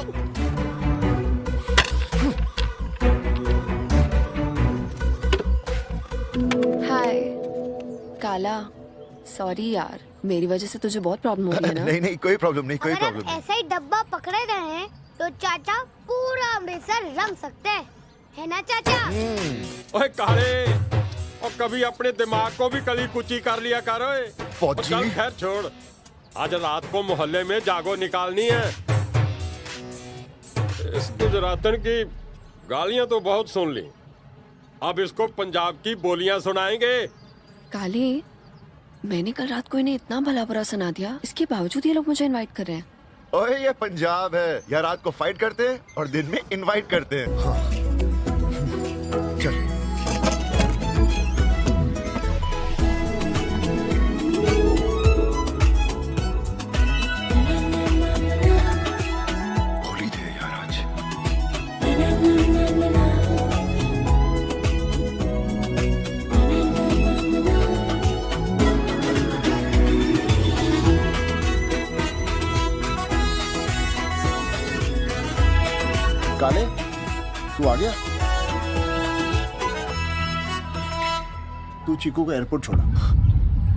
हाय काला, सॉरी यार, मेरी वजह से तुझे बहुत प्रॉब्लम हो रही है ना? नहीं, कोई प्रॉब्लम नहीं, कोई प्रॉब्लम नहीं। ऐसा ही डब्बा पकड़े रहे तो चाचा पूरा अमृतसर रंग सकते हैं, है ना चाचा? ओए काले, और कभी अपने दिमाग को भी कली कुची कर लिया करो। चल खैर छोड़, आज रात को मोहल्ले में जागो निकालनी है। इस गुजरातन की गालियां तो बहुत सुन ली, अब इसको पंजाब की बोलियां सुनाएंगे। काले, मैंने कल रात को इन्हें इतना भला बुरा सुना दिया, इसके बावजूद ये लोग मुझे इनवाइट कर रहे हैं। ओए, ये पंजाब है, यहाँ रात को फाइट करते हैं और दिन में इनवाइट करते हैं। हाँ। चल। हॉलीडे है यार आज। काले, तू आ गया? तू चीकू को एयरपोर्ट छोड़ा।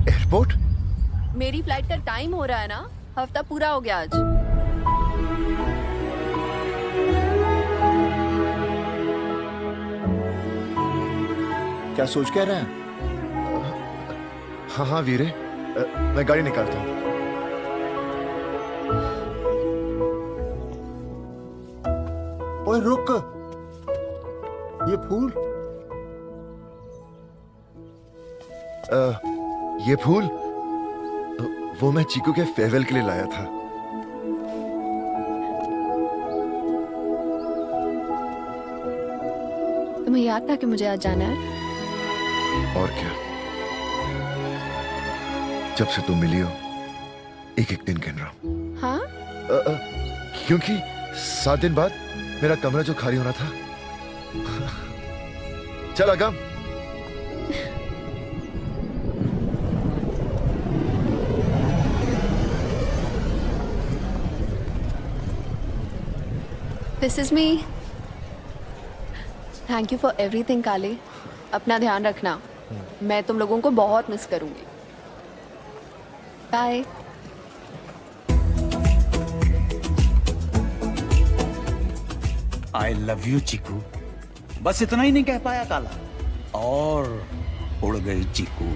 एयरपोर्ट? मेरी फ्लाइट का टाइम हो रहा है ना, हफ्ता पूरा हो गया आज। क्या सोच कह रहे हैं? हाँ वीरे, मैं गाड़ी निकालता हूँ। ओए रुक, ये फूल? ये फूल वो मैं चीकू के फेयरवेल के लिए लाया था। तुम्हें याद था कि मुझे आज जाना है? और क्या, जब से तुम मिली हो एक एक दिन गिन रहा हूं। हाँ? क्योंकि 7 दिन बाद मेरा कमरा जो खाली होना था। चल अगम। This is me. Thank you for everything, काले। अपना ध्यान रखना, मैं तुम लोगों को बहुत मिस करूंगी। बाय। आई लव यू चीकू, बस इतना ही नहीं कह पाया काला, और उड़ गई चीकू।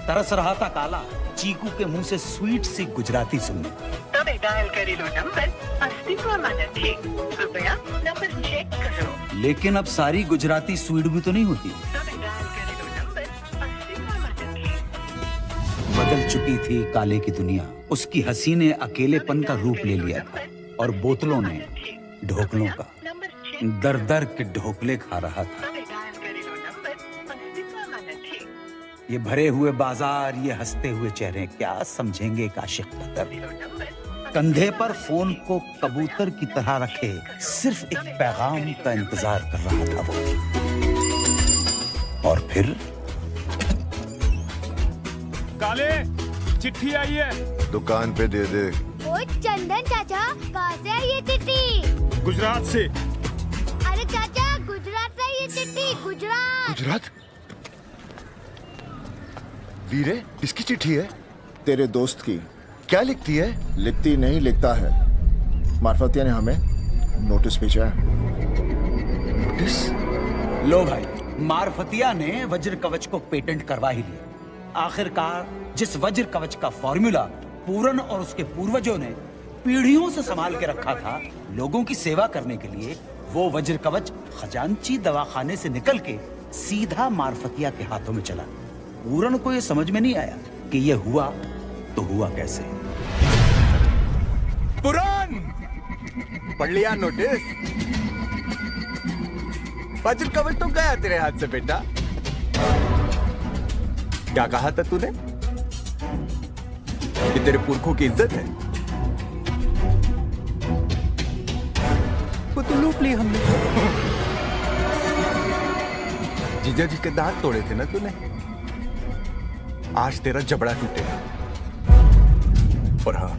तरस रहा था काला चीकू के मुंह से स्वीट सी गुजराती सुनने। તમે ડાયલ કરેલો નંબર અસ્તિત્વમાં નથી, કૃપયા નંબર ચેક કરો। लेकिन अब सारी गुजराती स्वीट भी तो नहीं होती। बदल चुकी थी काले की दुनिया। उसकी हंसी ने अकेलेपन का रूप ले लिया था और बोतलों ने ढोकलों का दर दर के ढोकले खा रहा था। ये भरे हुए बाजार, ये हंसते हुए चेहरे, क्या समझेंगे एक आशिक का दर्द। कंधे पर फोन को कबूतर की तरह रखे सिर्फ एक पैगाम का इंतजार कर रहा था वो। और फिर काले, चिट्ठी आई है। दुकान पे दे दे। ओ चंदन चाचा, कहाँ से आई ये चिट्ठी? गुजरात से। अरे चाचा, गुजरात से आई ये चिट्ठी, गुजरात। गुजरात? वीरे, किसकी चिट्ठी है? तेरे दोस्त की। क्या लिखती है? लिखती नहीं, लिखता है। मार्फतिया ने हमें नोटिस भेजा है। नोटिस? लो भाई, मार्फतिया ने वज्र कवच को पेटेंट करवा ही लिया। आखिरकार जिस वज्र कवच का फॉर्मूला पूरन और उसके पूर्वजों ने पीढ़ियों से संभाल के रखा था लोगों की सेवा करने के लिए, वो वज्र कवच खजांची दवाखाने से निकल के सीधा मार्फतिया के हाथों में चला। पूरन को ये समझ में नहीं आया कि ये हुआ तो हुआ कैसे। पुरान, पढ़ लिया नोटिस? वज्र कवच तो गया तेरे हाथ से बेटा। क्या कहा था तूने? कि तेरे पुरखों की इज्जत है। वो तो लूट ली हमने। जीजा जी के दांत तोड़े थे ना तूने, आज तेरा जबड़ा टूटेगा। और हाँ,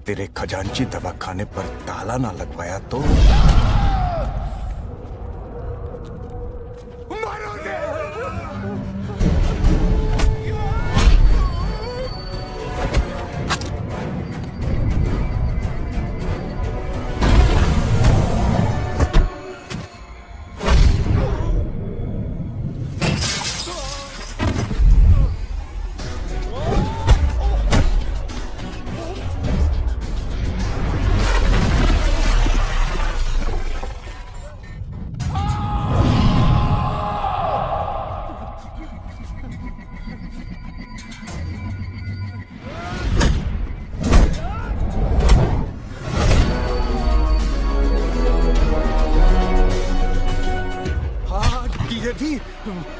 तेरे खजांची दवाखाने पर ताला ना लगवाया तो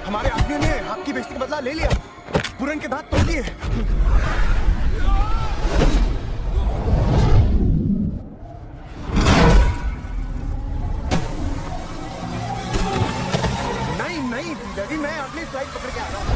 हमारे आदमी ने आपकी बेइज्जती का बदला ले लिया, पूरन के दांत तोड़ दिए। नहीं दादी, मैं अपनी फ्लाइट पकड़ के आ रहा हूँ।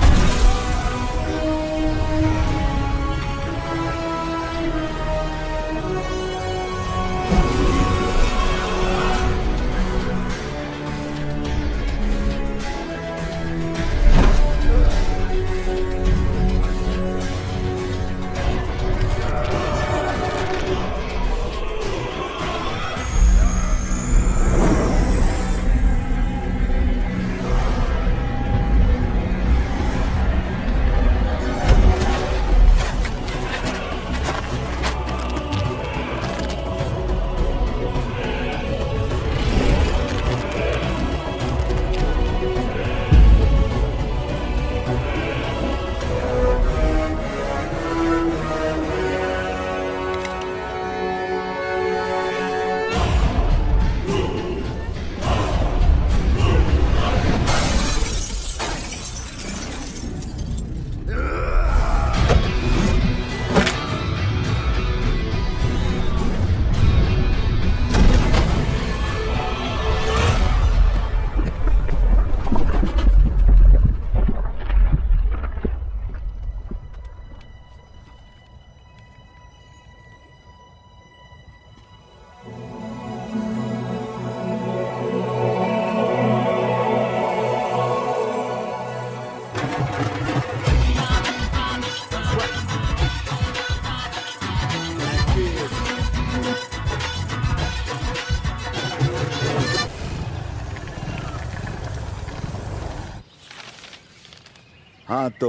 हाँ तो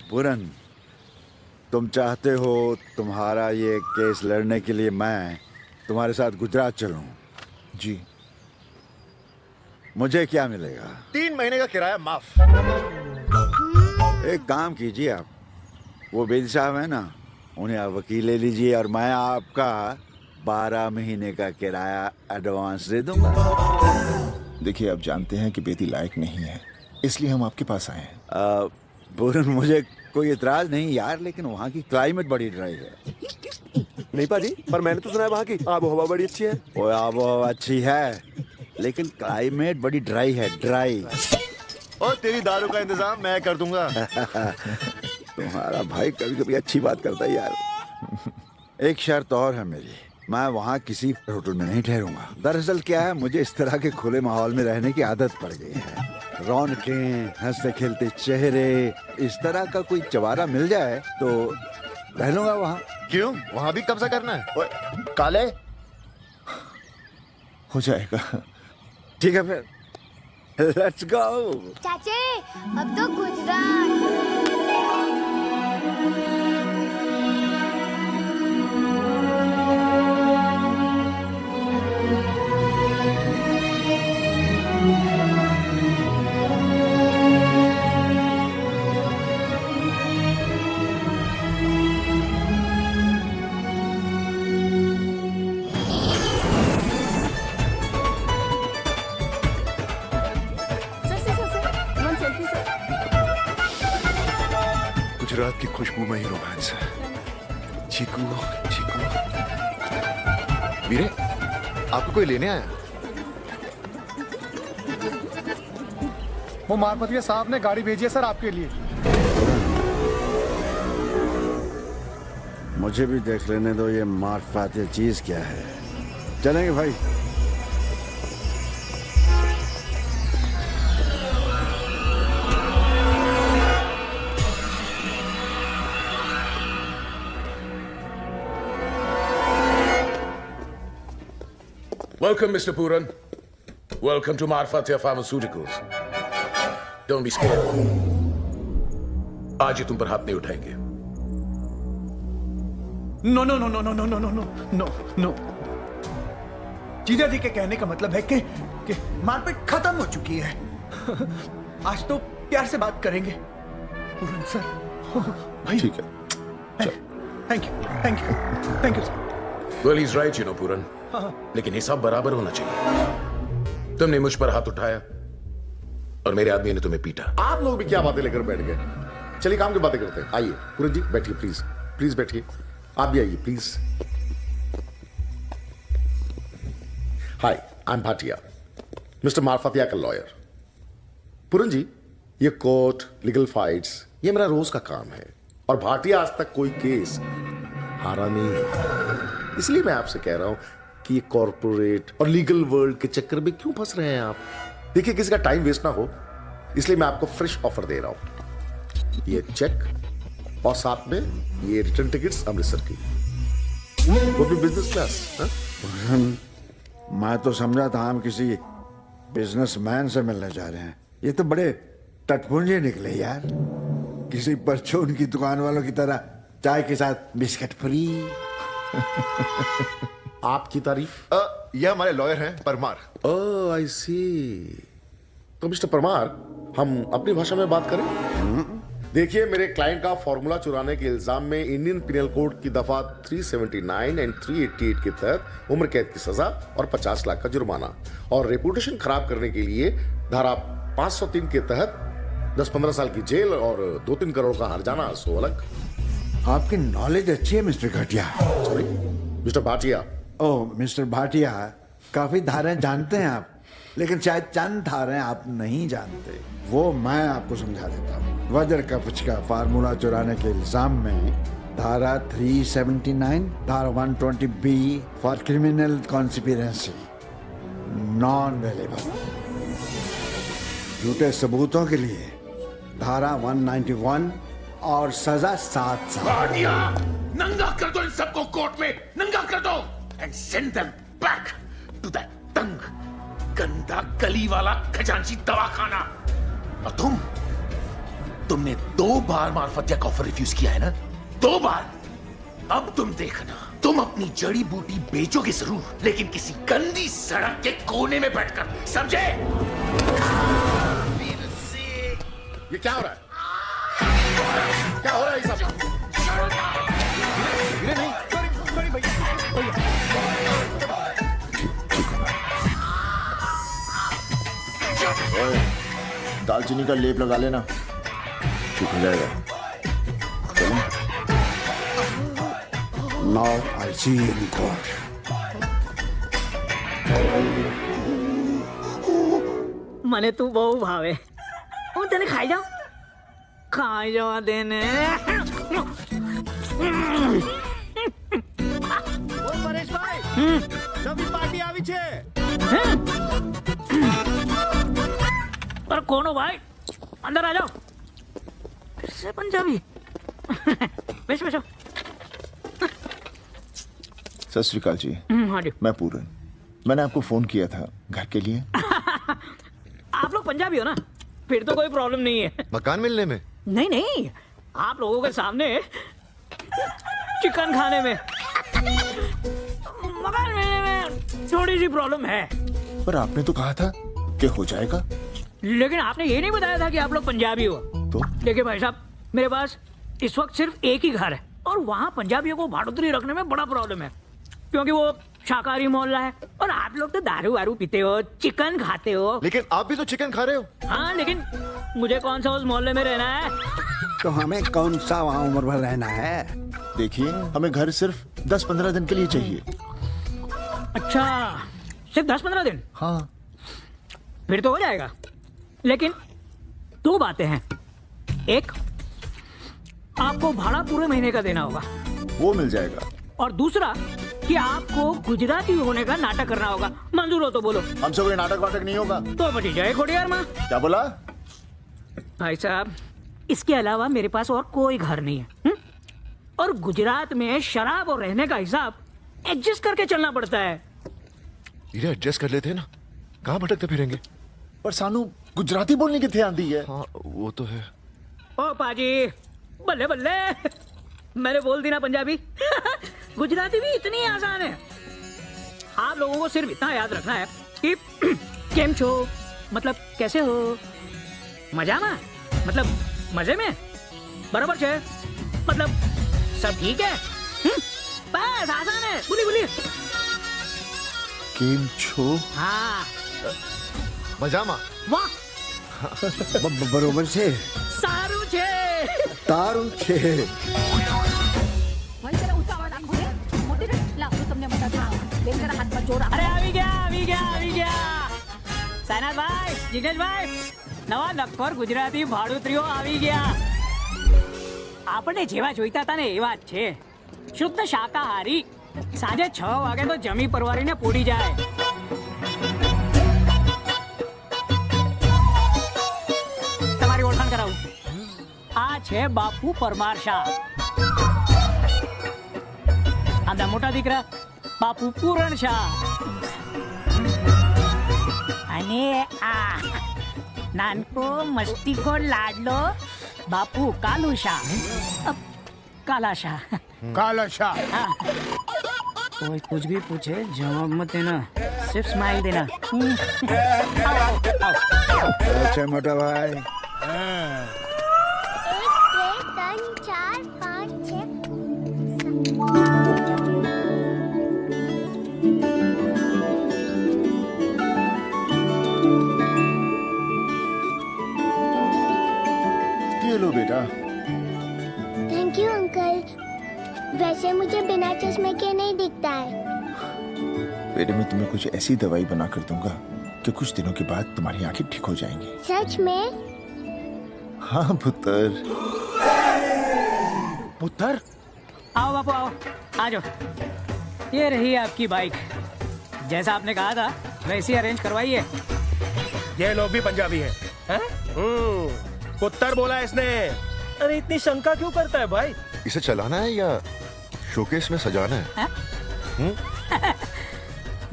पूरन, तुम चाहते हो तुम्हारा ये केस लड़ने के लिए मैं तुम्हारे साथ गुजरात चलूं? जी। मुझे क्या मिलेगा? 3 महीने का किराया माफ। एक काम कीजिए, आप वो बेदी साहब है ना, उन्हें आप वकील ले लीजिए और मैं आपका 12 महीने का किराया एडवांस दे दूंगा। देखिए, आप जानते हैं कि बेदी लायक नहीं है, इसलिए हम आपके पास आए हैं। पूरन, मुझे कोई इतराज नहीं यार, लेकिन वहाँ की क्लाइमेट बड़ी ड्राई है। नहीं पाजी, पर मैंने तो सुना है वहाँ की आबो हवा बड़ी अच्छी है। वो आबो हवा अच्छी है, लेकिन क्लाइमेट बड़ी ड्राई है, ड्राई। और तेरी दारू का इंतजाम मैं कर दूंगा। तुम्हारा भाई कभी कभी अच्छी बात करता है यार। एक शर्त और है मेरी, मैं वहाँ किसी होटल में नहीं ठहरूंगा। दरअसल क्या है, मुझे इस तरह के खुले माहौल में रहने की आदत पड़ गई है। रौनकें, हंसते खेलते चेहरे, इस तरह का कोई चवारा मिल जाए तो रह लूंगा वहाँ। क्यों, वहाँ भी कब्जा करना है? ओए, काले हो जाएगा। ठीक है फिर, लेट्स गो। चाचे, अब तो गुजरात। गुजरात की खुशबू में ही रोमांस है। चीकू, चीकू। वीरे, आपको कोई लेने आया? वो मारपतिया साहब ने गाड़ी भेजी है सर आपके लिए। मुझे भी देख लेने दो ये मार्फत ये चीज क्या है। चलेंगे भाई। Welcome, Mr. Puran. Welcome to Marfatia Pharmaceuticals. Don't be scared. आज ही तुम पर हाथ नहीं उठाएंगे। No no no no no no no no no no no. जीजा जी के कहने का मतलब है कि मारपीट खत्म हो चुकी है। आज तो प्यार से बात करेंगे। पूरन सर, भाई। ठीक है। Thank you, thank you, thank you sir. Well, he's right, you know, पूरन। लेकिन हिसाब बराबर होना चाहिए। तुमने मुझ पर हाथ उठाया और मेरे आदमी ने तुम्हें पीटा। आप लोग भी क्या बातें लेकर बैठ गए? चलिए काम की बातें करते हैं। आइए पूरन जी, बैठिए प्लीज, प्लीज बैठिए। आप भी आइए please. Hi, I am Bhatia, mister Marfatia का लॉयर। पूरन जी, ये कोर्ट, लीगल फाइट्स, ये मेरा रोज का काम है और भाटिया आज तक कोई केस हारा नहीं है। इसलिए मैं आपसे कह रहा हूं कि ये कॉर्पोरेट और लीगल वर्ल्ड के चक्कर में क्यों फंस रहे हैं आप। देखिए, किसी का टाइम वेस्ट ना हो, इसलिए मैं आपको फ्रेश ऑफर दे रहा हूं। ये चेक और साथ में ये रिटर्न टिकट्स अमृतसर की, वो भी बिजनेस क्लास। मैं तो समझा था हम किसी बिजनेसमैन से मिलने जा रहे हैं। ये तो बड़े टटपुंजे निकले यार, किसी परचून की दुकान वालों की तरह चाय के साथ बिस्किट फ्री। आपकी तारीफ? ये हमारे लॉयर हैं, परमार। ओह, आई सी। तो मिस्टर परमार, हम अपनी भाषा में बात करें? देखिए, मेरे क्लाइंट का फॉर्मूला चुराने के इल्जाम में इंडियन पिनल कोड की दफा 379 एंड 388 के तहत उम्र कैद की सजा और 50 लाख का जुर्माना, और रेपुटेशन खराब करने के लिए धारा 503 के तहत 10-15 साल की जेल और 2-3 करोड़ का हर्जाना, सो अलग। आपकी नॉलेज अच्छी है मिस्टर घटिया। Sorry, mister Bhatia. Oh, mister Bhatia, काफी धाराएं जानते हैं आप, लेकिन शायद चंद धाराएं आप नहीं जानते। वो मैं आपको समझा देता हूँ। वज्र कवच का फार्मूला चुराने के इल्जाम में धारा 379, धारा 120B for criminal conspiracy non available. झूठे सबूतों के लिए धारा 191 और सजा 7 साल। नंगा कर दो इन सबको कोर्ट में, नंगा कर दो and send them back to that तंग गंदा गली वाला खजांची दवाखाना। और तुमने 2 बार मार्फतिया का ऑफर रिफ्यूज किया है ना, 2 बार। अब तुम देखना, तुम अपनी जड़ी बूटी बेचोगे जरूर, लेकिन किसी गंदी सड़क के कोने में बैठकर, समझे? ये क्या हो रहा है? क्या हो रहा है ये सब? सॉरी भैया। दालचीनी का लेप लगा लेना, ठीक हो जाएगा। Now I'll see you in court. મને તું બહુ ભાવે, હું તને ખાઈ જાઉં, ખાઈ જવા દે ને। બોલ પરેશભાઈ, નવી પાર્ટી આવી છે। पर कौन हो भाई? अंदर आ जाओ। से पंजाबी। बैठो बैठो। सत श्री अकाल जी। हाँ जी। मैं पूरन, मैंने आपको फोन किया था घर के लिए। आप लोग पंजाबी हो ना, फिर तो कोई प्रॉब्लम नहीं है। मकान मिलने में? नहीं नहीं, आप लोगों के सामने चिकन खाने में, मकान मिलने में थोड़ी सी प्रॉब्लम है। पर आपने तो कहा था कि हो जाएगा। लेकिन आपने ये नहीं बताया था कि आप लोग पंजाबी हो। तो देखिए भाई साहब, मेरे पास इस वक्त सिर्फ एक ही घर है और वहाँ पंजाबियों को भाड़ोतरी रखने में बड़ा प्रॉब्लम है, क्योंकि वो शाकाहारी मोहल्ला है और आप लोग तो दारू वारू पीते हो, चिकन खाते हो। लेकिन आप भी तो चिकन खा रहे हो। हाँ, लेकिन मुझे कौन सा उस मोहल्ले में रहना है? तो हमें कौन सा वहाँ उम्र भर रहना है? देखिए, हमें घर सिर्फ 10-15 दिन के लिए चाहिए। अच्छा, सिर्फ 10-15 दिन? हाँ। फिर तो हो जाएगा, लेकिन 2 बातें हैं। एक, आपको भाड़ा पूरे महीने का देना होगा, वो मिल जाएगा। और दूसरा कि आपको गुजराती होने का नाटक करना होगा। मंजूर हो तो बोलो। हमसे कोई नाटक वाटक नहीं होगा। तो बची जाए खोड़ियार माँ। क्या बोला? भाई साहब, इसके अलावा मेरे पास और कोई घर नहीं है। और गुजरात में शराब और रहने का हिसाब एडजस्ट करके चलना पड़ता है। ये एडजस्ट कर लेते हैं ना, कहाँ भटकते फिरेंगे? पर सानू गुजराती बोलने की थे आंदी है। हाँ, वो तो है। ओ पाजी, बल्ले बल्ले, मैंने बोल दी ना पंजाबी। गुजराती भी इतनी आसान है। आप लोगों को सिर्फ इतना याद रखना है कि केम छो मतलब कैसे हो, मजा में मतलब मजे में, बराबर छे मतलब सब ठीक है। बस आसान है, बोली बोली। केम छो? हाँ। मजामा? वाह, बरोबर छे, सारू छे, तारू छे। अरे આવી ગયા સાયનાથ ભાઈ, જીગ્નેશ ભાઈ, નવા નક્કોર ગુજરાતી ભાડુતરીઓ આવી ગયા। આપણને જેવા જોઈતા હતા ને એવા જ છે, શુદ્ધ શાકાહારી। સાંજે 6 વાગે તો જમી પરવારીને પૂરી જાય। તમારી ઓળખાણ કરાવું, આ છે બાપુ પરમાર શાહ, આમના મોટા દીકરા બાપુ પૂરણ શાહ, અને આ નાનકો મસ્તીખોર લાડલો બાપુ કાલુ શાહ, काला शाह। काला शाह। हाँ। कोई कुछ भी पूछे जवाब मत देना, सिर्फ स्माइल देना। अच्छा मोटा भाई। 1, 2, 3, 4, 5, 6। ये लो बेटा। Thank you uncle. वैसे मुझे बिना चश्मे के नहीं दिखता है। बेटे, मैं तुम्हें कुछ ऐसी दवाई बना कर दूंगा कि कुछ दिनों के बाद तुम्हारी आंखें ठीक हो जाएंगी। सच में? हाँ पुत्र। पुत्र? आओ बापू आओ, आ जाओ। ये रही आपकी बाइक, जैसा आपने कहा था वैसे अरेंज करवाइए। ये लोग भी पंजाबी है, पुत्र बोला इसने। अरे इतनी शंका क्यों करता है भाई? इसे चलाना है या शोकेस में सजाना है?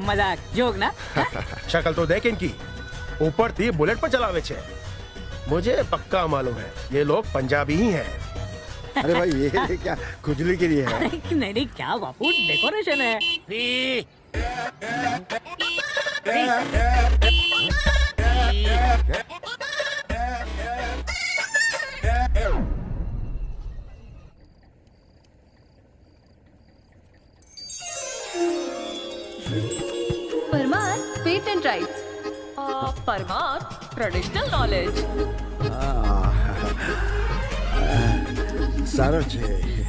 मजाक जोक ना। शक्ल तो देख इनकी, ऊपर थी बुलेट पर चलावे छे। मुझे पक्का मालूम है ये लोग पंजाबी ही हैं। अरे भाई ये क्या खुजली के लिए है? अरे नहीं क्या बापू, डेकोरेशन है। Parmar patent rights, Parmar traditional knowledge. सारा चाहिए।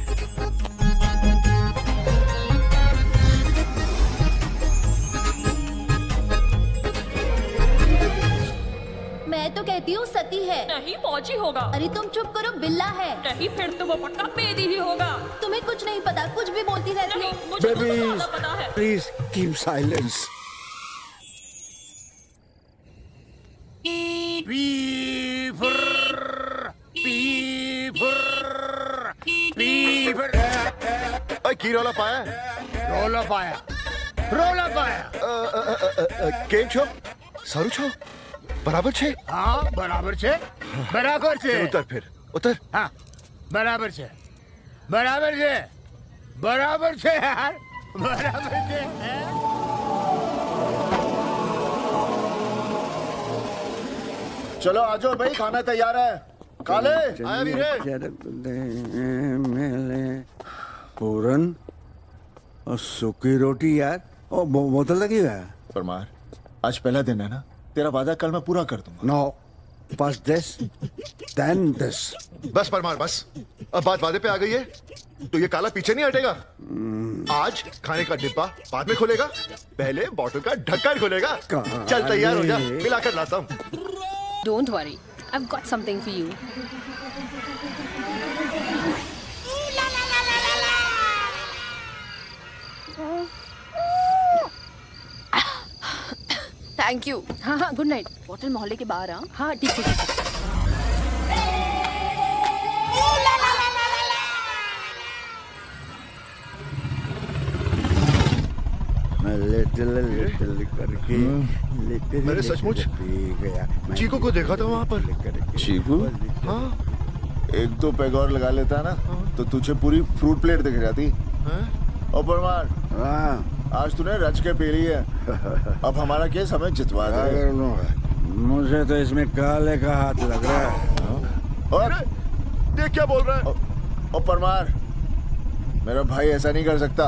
मैं तो कहती हूँ सती है। नहीं फौजी होगा। अरे तुम चुप करो, बिल्ला है। नहीं फिर तो वो पक्का बेदी ही होगा। तुम्हें कुछ नहीं पता, कुछ भी बोलती रहती हो। मुझे तो ज्यादा पता है। Please keep silence. की रोला पाया? रोला पाया, रोला पाया। केम छो? सारू छो? बराबर छे? हाँ बराबर छे, बराबर छे। उतर फिर, उतर। हाँ बराबर छे, बराबर छे, बराबर छे यार, बराबर छे। चलो आ जाओ भाई, खाना तैयार है। काले आया वीरे। पूरन और सूखी रोटी यार, और बोतल लगी हुआ है। परमार, आज पहला दिन है ना, तेरा वादा कल मैं पूरा कर दूंगा। No, first this, then this. बस परमार बस, अब बात वादे पे आ गई है तो ये काला पीछे नहीं हटेगा। आज खाने का डिब्बा बाद में खोलेगा, पहले बॉटल का ढक्कन खोलेगा। चल तैयार हो जा, मिलाकर लाता हूँ। Don't worry, I've got something for you. Thank you. हाँ हाँ गुड नाइट। होटल मोहल्ले के बाहर। हाँ ठीक है। मैं लिटिल करके मैंने सचमुच गया। चीकू को देखा था वहाँ पर। चीकू? हाँ। एक दो पैग और लगा लेता ना तो तुझे पूरी फ्रूट प्लेट दिख जाती। ओ परमार, आज तूने रच के पी ली है। अब हमारा केस हमें जितवा दे। मुझे तो इसमें काले का हाथ लग रहा है। और देख क्या बोल रहा है। ओ परमार, मेरा भाई ऐसा नहीं कर सकता।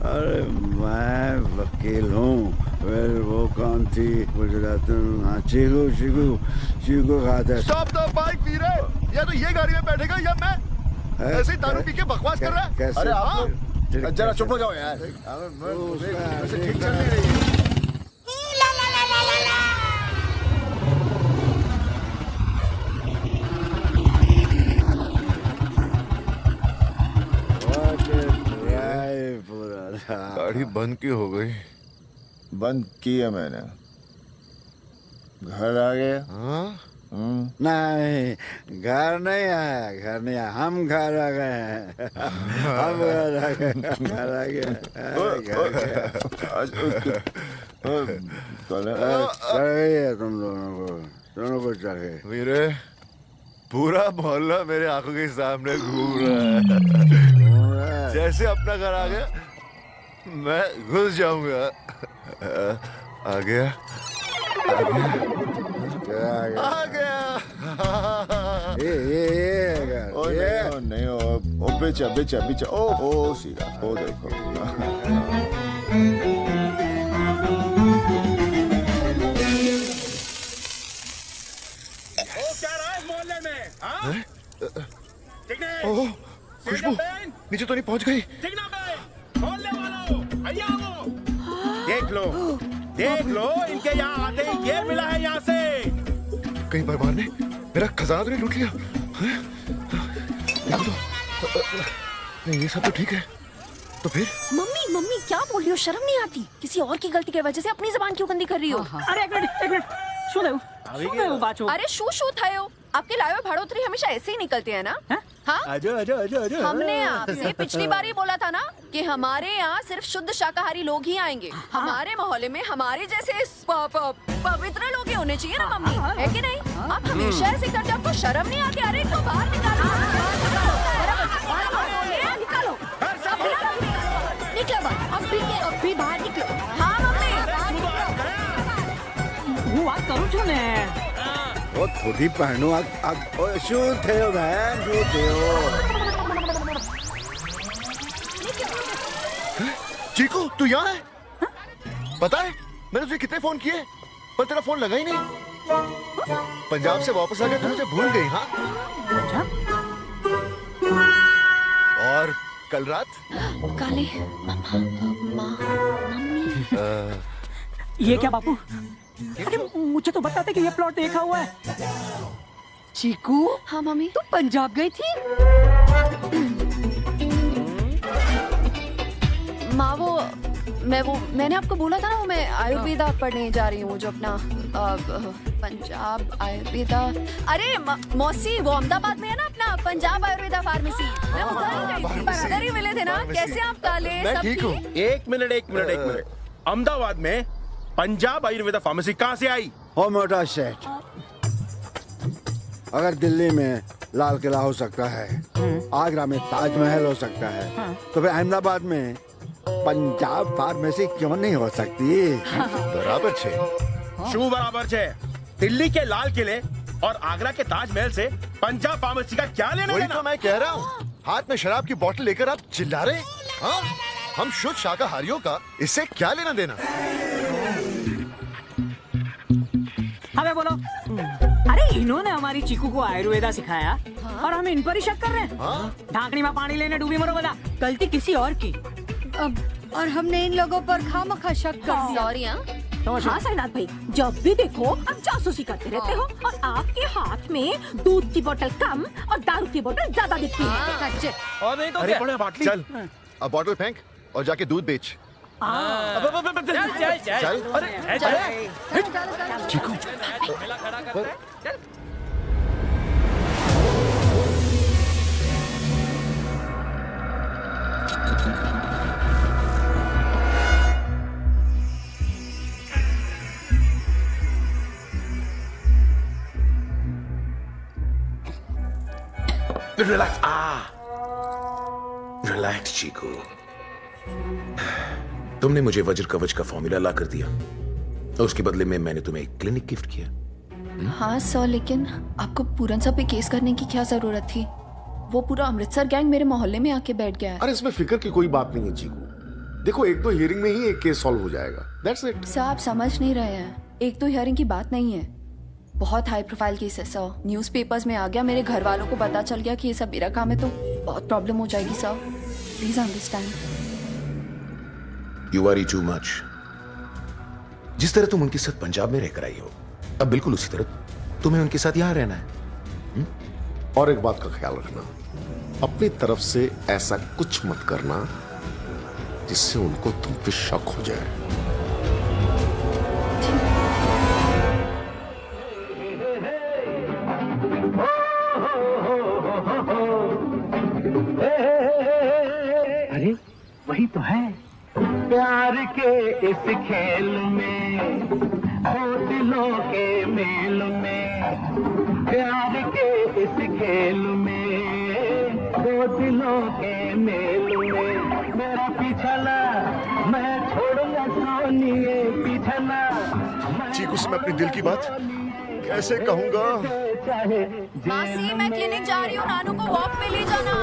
अरे मैं वकील हूँ। फिर वो कौन थी गुजरात में? हाँ, चीकू चीकू चीकू खाता है। स्टॉप द बाइक वीरे, या तो ये गाड़ी में बैठेगा या मैं। ऐसे ही दारू पी के बकवास कर रहा है। अरे आप जरा चुप हो जाओ यार, ठीक चल नहीं रही है। गाड़ी बंद क्यों हो गई? बंद की है मैंने। घर आ गया? नहीं, घर नहीं आया, घर नहीं आया। हम घर आ गए हैं। हम घर आ गए, घर आ गए। चाहिए तुम दोनों को चाहिए। वीरे, पूरा मोहल्ला मेरे आंखों के सामने घूम रहा है। जैसे अपना घर आ गया मैं घुस जाऊंगा। आ गया, आ गया, आ गया। ओ नहीं, ओ बेचा बेचा बेचा। ओ सीधा, ओ देखो। क्या रहा है मोहल्ले में? ओह, खुशबू नीचे तो नहीं पहुंच गई? मोहल्ले वालों, आइए आओ। देख लो इनके यहाँ आते ही ये मिला है यहाँ से। कहीं परमार ने मेरा खजाना तो नहीं लूट लिया? नहीं, ये सब तो ठीक है। तो फिर? मम्मी क्या बोल रही हो? शर्म नहीं आती? किसी और की गलती की वजह से अपनी जुबान क्यों गंदी कर रही हो? अरे एक मिनट सुन बाचो। अरे शू थायो, आपके लाए हुए भाड़ोतरी हमेशा ऐसे ही निकलते हैं ना? हाँ? आजो आजो आजो आजो। हमने आपसे पिछली बार ही बोला था ना कि हमारे यहाँ सिर्फ शुद्ध शाकाहारी लोग ही आएंगे। हमारे मोहल्ले में हमारे जैसे पवित्र लोग ही होने चाहिए ना मम्मी, है कि नहीं? आप हमेशा ऐसे करते, आपको शर्म नहीं आती? अरे इनको बाहर निकालो, निकालो, निकलो बाहर, अभी बाहर निकलो। हाँ मम्मी, હું વાત કરું છું ને। ओ थोड़ी पहनो शू थे बहन, शू थे। चीकू तू यहाँ है? पता है मैंने तुझे कितने फोन किए पर तेरा फोन लगा ही नहीं। पंजाब से वापस आ गया तो मुझे भूल गई। हाँ और कल रात काले मम्मी ये क्या बापू? अरे मुझे तो बताते कि ये प्लॉट देखा हुआ है। चीकू, हाँ मम्मी, तू पंजाब गई थी? माँ मैंने आपको बोला था ना, वो मैं आयुर्वेदा पढ़ने जा रही हूँ, जो अपना पंजाब आयुर्वेदा। अरे मौसी, वो अहमदाबाद में है ना अपना पंजाब आयुर्वेदा फार्मेसी। मैं उधर ही गई थी, उधर ही मिले थे ना। कैसे आप काले? मैं ठीक हूँ। एक मिनट। अहमदाबाद में पंजाब आयुर्वेदा फार्मेसी कहाँ से आई? हो मोटा सेठ, अगर दिल्ली में लाल किला हो सकता है, आगरा में ताजमहल हो सकता है, तो फिर अहमदाबाद में पंजाब फार्मेसी क्यों नहीं हो सकती? बराबर छे। शू बराबर छे। दिल्ली के लाल किले और आगरा के ताजमहल से पंजाब फार्मेसी का क्या लेना वही देना? तो मैं कह रहा हूँ, हाथ में शराब की बोतल लेकर आप चिल्ला रहे। हाँ, हम शुद्ध शाकाहारियों का इससे क्या लेना देना? हमें बोलो। अरे इन्होंने हमारी चीकू को आयुर्वेदा सिखाया और हम इन पर ही शक कर रहे हैं। ढाकनी में पानी लेने डूबी मरो बता। गलती किसी और की, और हमने इन लोगों पर खामखा शक कर दिया। सॉरी। हाँ साईनाथ भाई, जब भी देखो आप जासूसी करते रहते हो और आपके हाथ में दूध की बोतल कम और दारू की बोतल ज्यादा दिखती है। और नहीं तो अरे क्या? बड़ा बाटली। चल अब बॉटल फेंक और जाके दूध बेच। चीकू रिलैक्स। रिलैक्स चीकू। तुमने मुझे वज्र कवच का फॉर्मूला ला कर दिया और उसके बदले में मैंने तुम्हें एक क्लिनिक गिफ्ट किया। हाँ सर, लेकिन आपको पूरन साहब पे केस करने की क्या जरूरत थी? वो पूरा अमृतसर गैंग मेरे मोहल्ले में आके बैठ गया है। अरे इसमें फिक्र की कोई बात नहीं है चीकू। देखो, एक तो हियरिंग में ही एक केस सॉल्व हो जाएगा। That's it. सर आप समझ नहीं रहे हैं, एक तो हियरिंग की बात नहीं है, बहुत हाई प्रोफाइल केस है सर। न्यूज़पेपर्स में आ गया, मेरे घर वालों को पता चल गया कि ये सब मेरा काम है, तो बहुत प्रॉब्लम हो जाएगी sir. Please understand. You worry too much। जिस तरह तुम उनके साथ पंजाब में रहकर आई हो, अब बिल्कुल उसी तरह तुम्हें उनके साथ यहाँ रहना है। और एक बात का ख्याल रखना, अपनी तरफ से ऐसा कुछ मत करना जिससे उनको तुम पे शक हो जाए। अरे वही तो है। प्यार के इस खेल में हो दिलों के मेल में, प्यार के इस खेल में हो दिलों के मेल में, मेरा पिछला मैं छोड़ूंगा सोनिए पिछला। चीकू से मैं अपने दिल की बात कैसे कहूँगा? मासी, मैं क्लिनिक जा रही हूँ, नानू को वॉक पे ले जाना।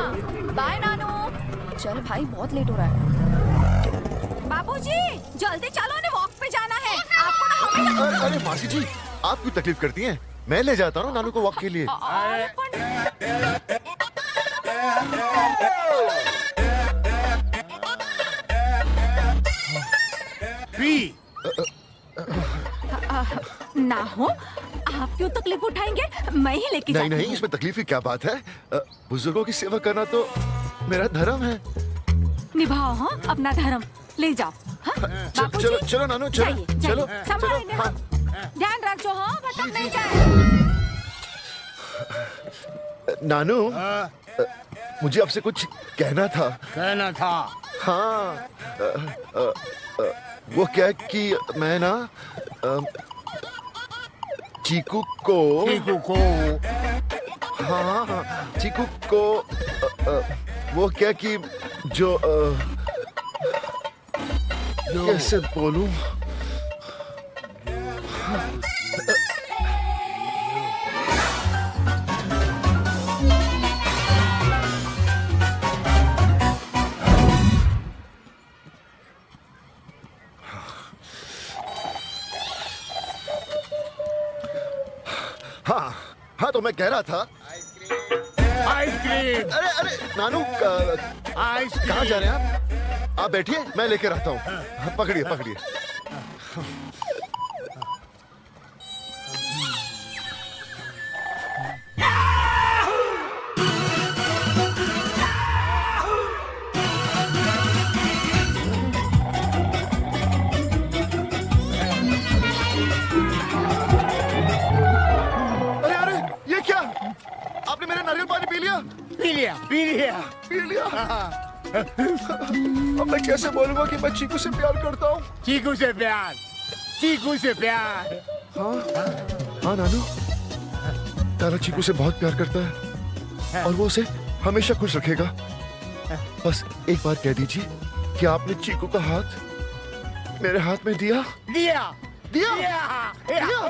बाय नानू। चल भाई, बहुत लेट हो रहा है। बाबूजी जल्दी चलो, ने वॉक पे जाना है। आपको ना हमें। अरे मासी जी, आप क्यों तकलीफ करती हैं? मैं ले जाता हूँ नानू को वॉक के लिए। ना हो, आप क्यों तकलीफ उठाएंगे? मैं ही लेके नहीं नहीं, इसमें तकलीफ की क्या बात है? बुजुर्गों की सेवा करना तो मेरा धर्म है। निभाओ हाँ अपना धर्म, ले जाओ। चलो चलो नानू, चलो चलो संभालेंगे हाँ। ध्यान रखो हाँ, भटक नहीं जाए। नानू, मुझे आपसे कुछ कहना था। कहना था? हाँ, वो क्या कि मैं ना चीकू को हाँ, चीकू को वो क्या कि जो कैसे बोलूं? हाँ, तो मैं कह रहा था आइसक्रीम। अरे अरे नानू, कहाँ जा रहे हैं आप बैठिए, मैं लेकर आता हूँ। पकड़िए पकड़िए। अब मैं कैसे बोलूंगा कि मैं चीकू से प्यार करता हूँ? चीकू से प्यार, चीकू से प्यार। हाँ नानू, तारा चीकू से बहुत प्यार करता है और वो उसे हमेशा खुश रखेगा। बस एक बार कह दीजिए कि आपने चीकू का हाथ मेरे हाथ में दिया। दिया दिया दिया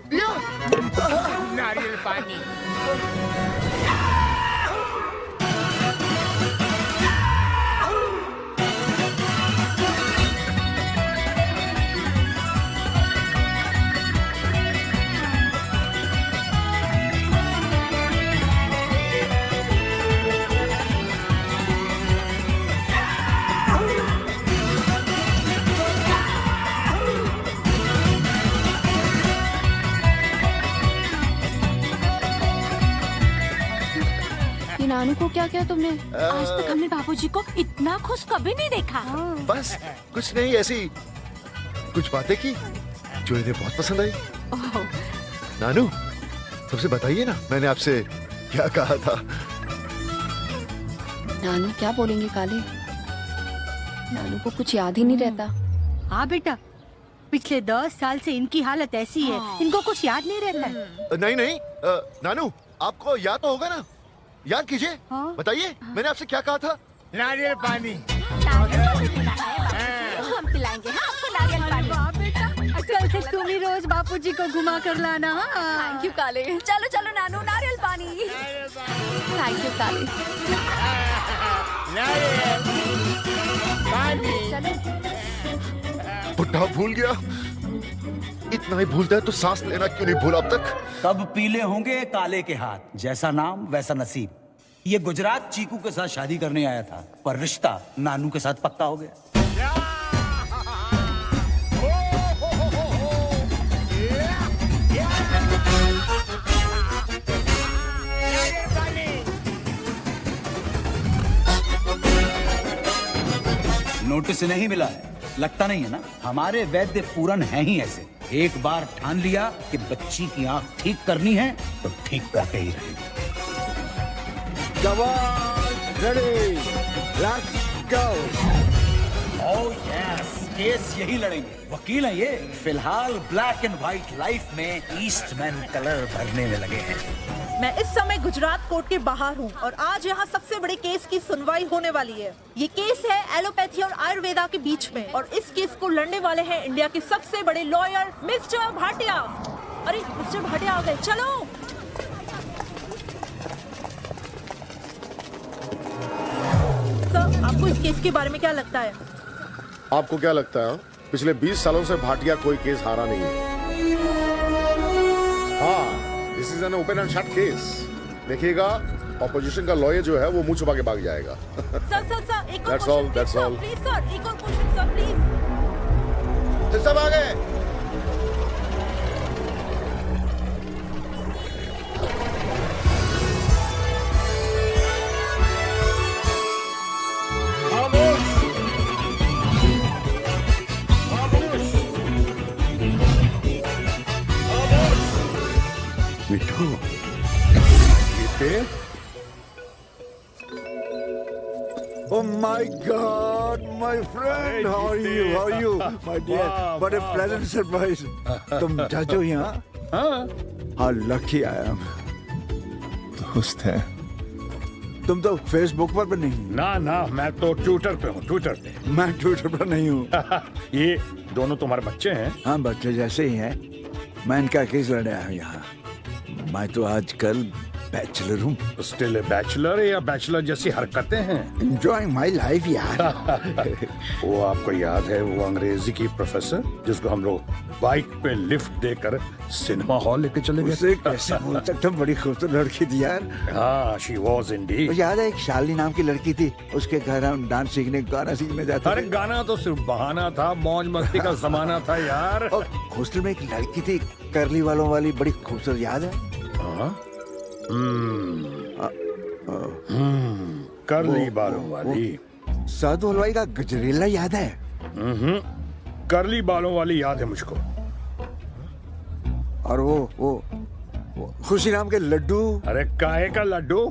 दिया। नारियल पानी। नानू को क्या किया तुमने? आज तक हमने बाबूजी को इतना खुश कभी नहीं देखा। बस कुछ नहीं, ऐसी कुछ बातें की जो इन्हें बहुत पसंद आई। नानू, सबसे बताइए ना, मैंने आपसे क्या कहा था? नानू क्या बोलेंगे काले? नानू को कुछ याद ही नहीं रहता। हाँ बेटा, पिछले 10 साल से इनकी हालत ऐसी है, इनको कुछ याद नहीं रहता। नहीं नहीं नानू, आपको याद तो होगा ना, याद कीजिए। बताइए मैंने आपसे क्या कहा था? नारियल पानी। हम पिलाएंगे आपको नारियल पानी। कल से तुम ही रोज बापूजी को घुमा कर लाना। थैंक यू काले। चलो चलो नानू, नारियल पानी। थैंक यू काले। बुढ़ा भूल गया। इतना ही भूलता है तो सांस लेना क्यों नहीं भूला अब तक? कब पीले होंगे काले के हाथ, जैसा नाम वैसा नसीब। ये गुजरात चीकू के साथ शादी करने आया था, पर रिश्ता नानू के साथ पक्का हो गया। नोटिस नहीं मिला है, लगता नहीं है ना। हमारे वैद्य पूरन हैं ही ऐसे। एक बार ठान लिया कि बच्ची की आंख ठीक करनी है तो ठीक करके ही रहेंगे। Ready, let's go. Oh yes, case यही लड़ेंगे। वकील हैं ये। फिलहाल ब्लैक एंड व्हाइट लाइफ में ईस्टमैन कलर भरने में लगे हैं। मैं इस समय गुजरात कोर्ट के बाहर हूँ और आज यहाँ सबसे बड़े केस की सुनवाई होने वाली है। ये केस है एलोपैथी और आयुर्वेदा के बीच में और इस केस को लड़ने वाले हैं इंडिया के सबसे बड़े लॉयर मिस्टर भाटिया। अरे मिस्टर भाटिया आ गए, चलो। सर, आपको इस केस के बारे में क्या लगता है? आपको क्या लगता है? पिछले 20 सालों से भाटिया कोई केस हारा नहीं है। हाँ, this is an open and shut case. देखिएगा, ऑपोजिशन का लॉयर जो है वो मुंह छुपा के भाग जाएगा। सर, एक और That's all, question that's all. Please sir, एक और क्वेश्चन सर प्लीज। सब आ गए। मिठू, ये okay. Oh my God, my friend, how are you, my dear? What a pleasant surprise. तुम जज हो यहाँ? How lucky I am. दोस्त है। तुम तो फेसबुक पर भी नहीं। ना मैं तो ट्विटर पे हूँ, ट्विटर पे। मैं ट्विटर पर नहीं हूँ। ये दोनों तुम्हारे बच्चे हैं? हाँ, बच्चे जैसे ही हैं। मैं इनका केस लड़े आया हूँ यहाँ। मैं तो आजकल बैचलर हूँ। स्टिल ए बैचलर या बैचलर जैसी हरकतें हैं? Enjoying my life यार। वो आपको याद है वो अंग्रेजी की प्रोफेसर जिसको हम लोग बाइक पे लिफ्ट देकर सिनेमा हॉल लेके चले गए? उसे कैसे भूल सकता हूँ, बड़ी खूबसूरत लड़की थी यार। हाँ, she was indeed। याद है एक शालिनी नाम की लड़की थी, उसके घर हम डांस सीखने गाना सीखने जाते थे। अरे गाना तो सिर्फ बहाना था, मौज मस्ती का जमाना था यार। और हॉस्टल में एक लड़की थी करली वालों वाली, बड़ी खूबसूरत, याद है? करली बालों वाली। साधु हलवाई का गजरेला याद है? करली बालों वाली याद है मुझको। और वो खुशी नाम के लड्डू। अरे काहे का लड्डू?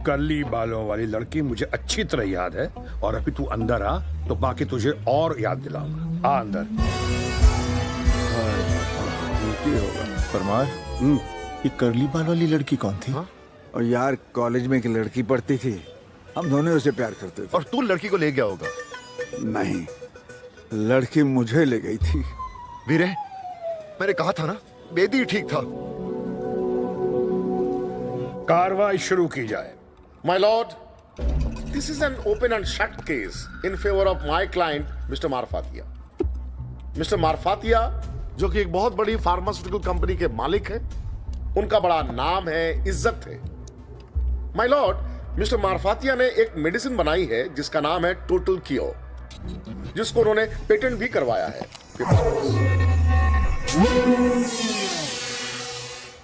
करली बालों वाली लड़की मुझे अच्छी तरह याद है। और अभी तू अंदर आ तो बाकी तुझे और याद दिलाऊंगा। आ अंदर। परमार, ये करली बाल वाली लड़की कौन थी? और यार कॉलेज में एक लड़की पढ़ती थी, हम दोनों उसे प्यार करते थे। और तू लड़की को ले गया होगा? नहीं, लड़की मुझे ले गई थी। वीरे, मैंने कहा था ना, बेदी ठीक था। कार्रवाई शुरू की जाए। My lord, this is an open and shut case in favor of my client, Mr. Marfatia. Mr. Marfatia, जो कि एक बहुत बड़ी फार्मास्यूटिकल कंपनी के मालिक हैं, उनका बड़ा नाम है, इज्जत है। माय लॉर्ड, मिस्टर मारफातिया ने एक मेडिसिन बनाई है जिसका नाम है टोटल क्योर, जिसको उन्होंने पेटेंट भी करवाया है।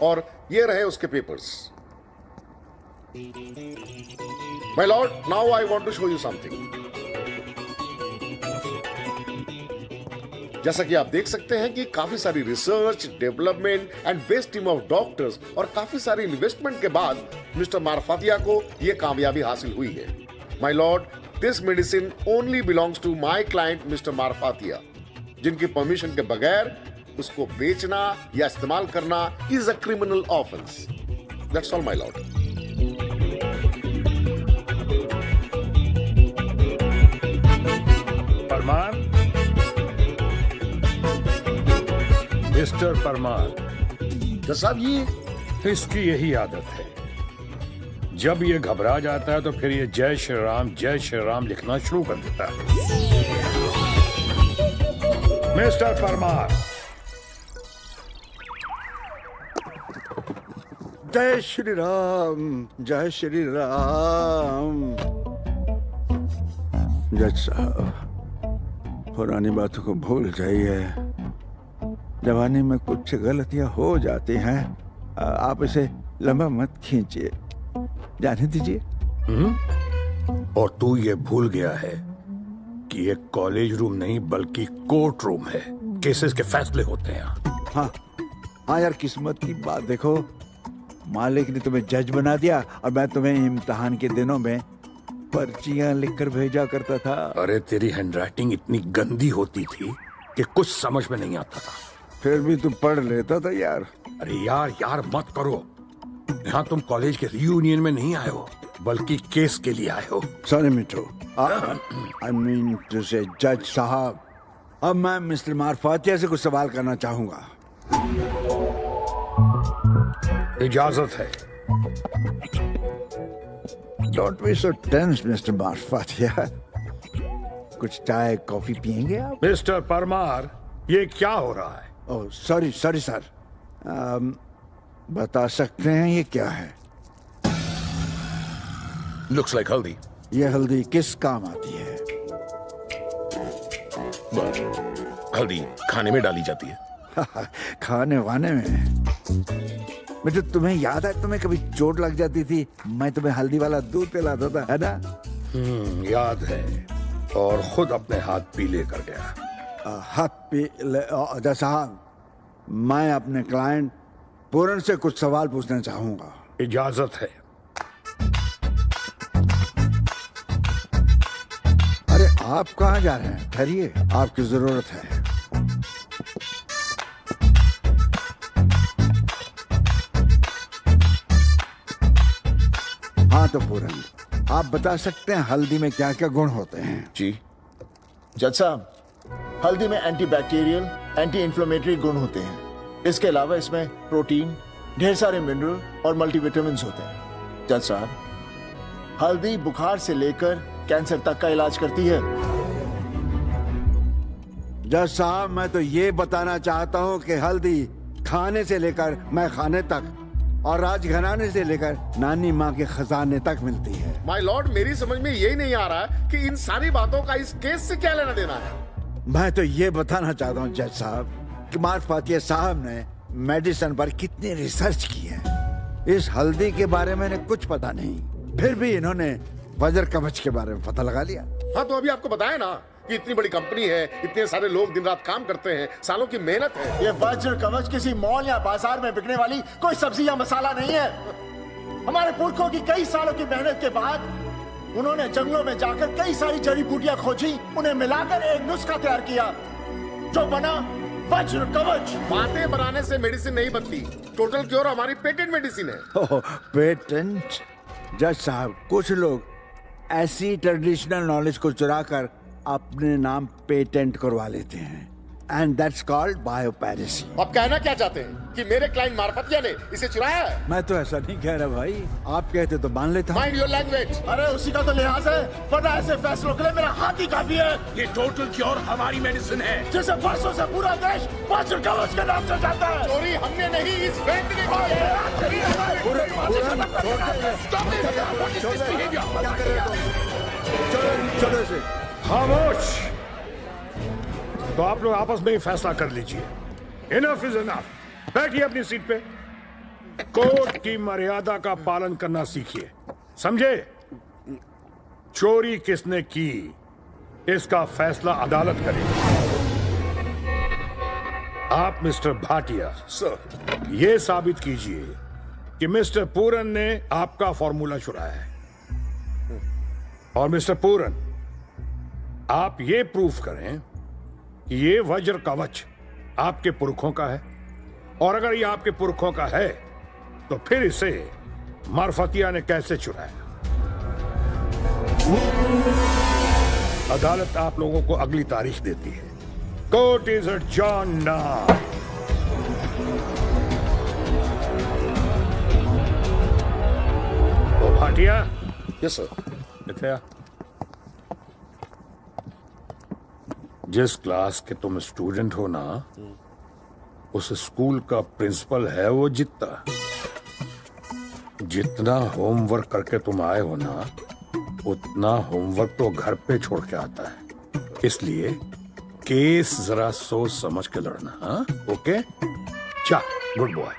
और ये रहे उसके papers. My lord, now I want to show you something. जैसा कि आप देख सकते हैं कि काफी सारी research, development and best team of doctors और काफी सारी इन्वेस्टमेंट के बाद मिस्टर मारफातिया को यह कामयाबी हासिल हुई है। My lord, this medicine only belongs to my client mister Marfatia, जिनकी परमिशन के बगैर उसको बेचना या इस्तेमाल करना is a criminal offence. That's all my lord. Parmar, mister Parmar, साहब ये इसकी यही आदत है। जब ये घबरा जाता है तो फिर ये जय श्री राम लिखना शुरू कर देता है। मिस्टर परमार। जय श्री राम, जय श्री राम। जज साहब, पुरानी बातों को भूल जाइए। जवानी में कुछ गलतियां हो जाती हैं, आप इसे लंबा मत खींचिए, जाने दीजिए। और तू ये भूल गया है कि ये कॉलेज रूम नहीं बल्कि कोर्ट रूम है। केसेस के फैसले होते हैं। हाँ यार, किस्मत की बात देखो, मालिक ने तुम्हें जज बना दिया और मैं तुम्हें इम्तिहान के दिनों में पर्चियां लिखकर भेजा करता था। अरे तेरी हैंडराइटिंग इतनी गंदी होती थी कि कुछ समझ में नहीं आता था। फिर भी तू पढ़ लेता था यार। अरे यार मत करो। यहाँ तुम कॉलेज के रियूनियन में नहीं आए हो बल्कि केस के लिए आए हो। Sorry Mithu, I mean to say जज साहब, अब मैं मिस्टर मारफातिया से कुछ सवाल करना चाहूंगा। इजाजत है। Don't be so tense mister Marfatia. कुछ चाय कॉफी पियेंगे आप? मिस्टर परमार, ये क्या हो रहा है? ओह सॉरी सर, बता सकते हैं ये क्या है? लुक्स लाइक हल्दी। ये हल्दी किस काम आती है? हल्दी खाने में डाली जाती है। खाने वाने में? बेटे तुम्हें याद है, तुम्हें कभी चोट लग जाती थी, मैं तुम्हें हल्दी वाला दूध पिलाता था, है ना? याद है, और खुद अपने हाथ पीले कर गया। हाथ पीले? साहब, मैं अपने क्लाइंट पूरन से कुछ सवाल पूछना चाहूंगा। इजाजत है। आप कहाँ जा रहे हैं? ठहरिए, आपकी जरूरत है। हाँ तो पूरन, आप बता सकते हैं हल्दी में क्या क्या गुण होते हैं? जी जज साहब, हल्दी में एंटी बैक्टीरियल, एंटी इन्फ्लेमेटरी गुण होते हैं। इसके अलावा इसमें प्रोटीन, ढेर सारे मिनरल और मल्टीविटामिन्स होते हैं। जज साहब, हल्दी बुखार से लेकर कैंसर तक का इलाज करती है। जज साहब, मैं तो ये बताना चाहता हूँ कि हल्दी खाने से लेकर मैं खाने तक और राजघराने से लेकर नानी माँ के खजाने तक मिलती है। माय लॉर्ड, मेरी समझ में यही नहीं आ रहा है कि इन सारी बातों का इस केस से क्या लेना देना है। मैं तो ये बताना चाहता हूँ जज साहब कि मार्फातिया साहब ने मेडिसिन पर कितनी रिसर्च की है। इस हल्दी के बारे में इन्हें कुछ पता नहीं, फिर भी इन्होंने वज्र कवच के बारे में पता लगा लिया। हाँ तो अभी आपको बताया ना कि इतनी बड़ी कंपनी है, इतने सारे लोग दिन रात काम करते हैं, सालों की मेहनत है। ये वज्र कवच किसी मॉल या बाजार में बिकने वाली कोई सब्जी या मसाला नहीं है। हमारे पुरखों की कई सालों की मेहनत के बाद उन्होंने जंगलों में जाकर कई सारी जड़ी बूटियां खोजी, उन्हें मिलाकर एक नुस्खा तैयार किया जो बना वज्र कवच। बातें बनाने से मेडिसिन नहीं बनती, टोटल क्योर हमारी पेटेंट मेडिसिन है। पेटेंट? जज साहब, कुछ लोग ऐसी ट्रेडिशनल नॉलेज को चुराकर अपने नाम पेटेंट करवा लेते हैं, एंड दैट्स कॉल्ड बायोपैरेसी। आप कहना क्या चाहते हैं कि मेरे क्लाइंट मार्फतिया ने इसे चुराया है? मैं तो ऐसा नहीं कह रहा भाई, आप कहते तो मान लेता। Mind your language. अरे उसी का तो लिहाज है, वरना ऐसे फैसलों के लिए मेरा हाथ ही काफी है। ये टोटल क्योर हमारी मेडिसिन है, जिसे बरसों से पूरा देश वज्र कवच के नाम से जानता है। चोरी हमने नहीं, इस व्यक्ति ने की है। खामोश। तो आप लोग आपस में ही फैसला कर लीजिए। Enough is enough. बैठिए अपनी सीट पे। कोर्ट की मर्यादा का पालन करना सीखिए, समझे? चोरी किसने की, इसका फैसला अदालत करेगी। आप मिस्टर भाटिया सर, ये साबित कीजिए कि मिस्टर पूरन ने आपका फॉर्मूला चुराया है, और मिस्टर पूरन आप ये प्रूफ करें कि ये वज्र कवच आपके पुरखों का है, और अगर ये आपके पुरखों का है तो फिर इसे मार्फतिया ने कैसे चुराया। अदालत आप लोगों को अगली तारीख देती है। Court is adjourned now. तो भाटिया। Yes sir. इथे जिस क्लास के तुम स्टूडेंट हो ना, उस स्कूल का प्रिंसिपल है वो जितना होमवर्क करके तुम आए हो ना, उतना होमवर्क तो घर पे छोड़ के आता है। इसलिए केस जरा सोच समझ के लड़ना। हाँ ओके, चा गुड बॉय।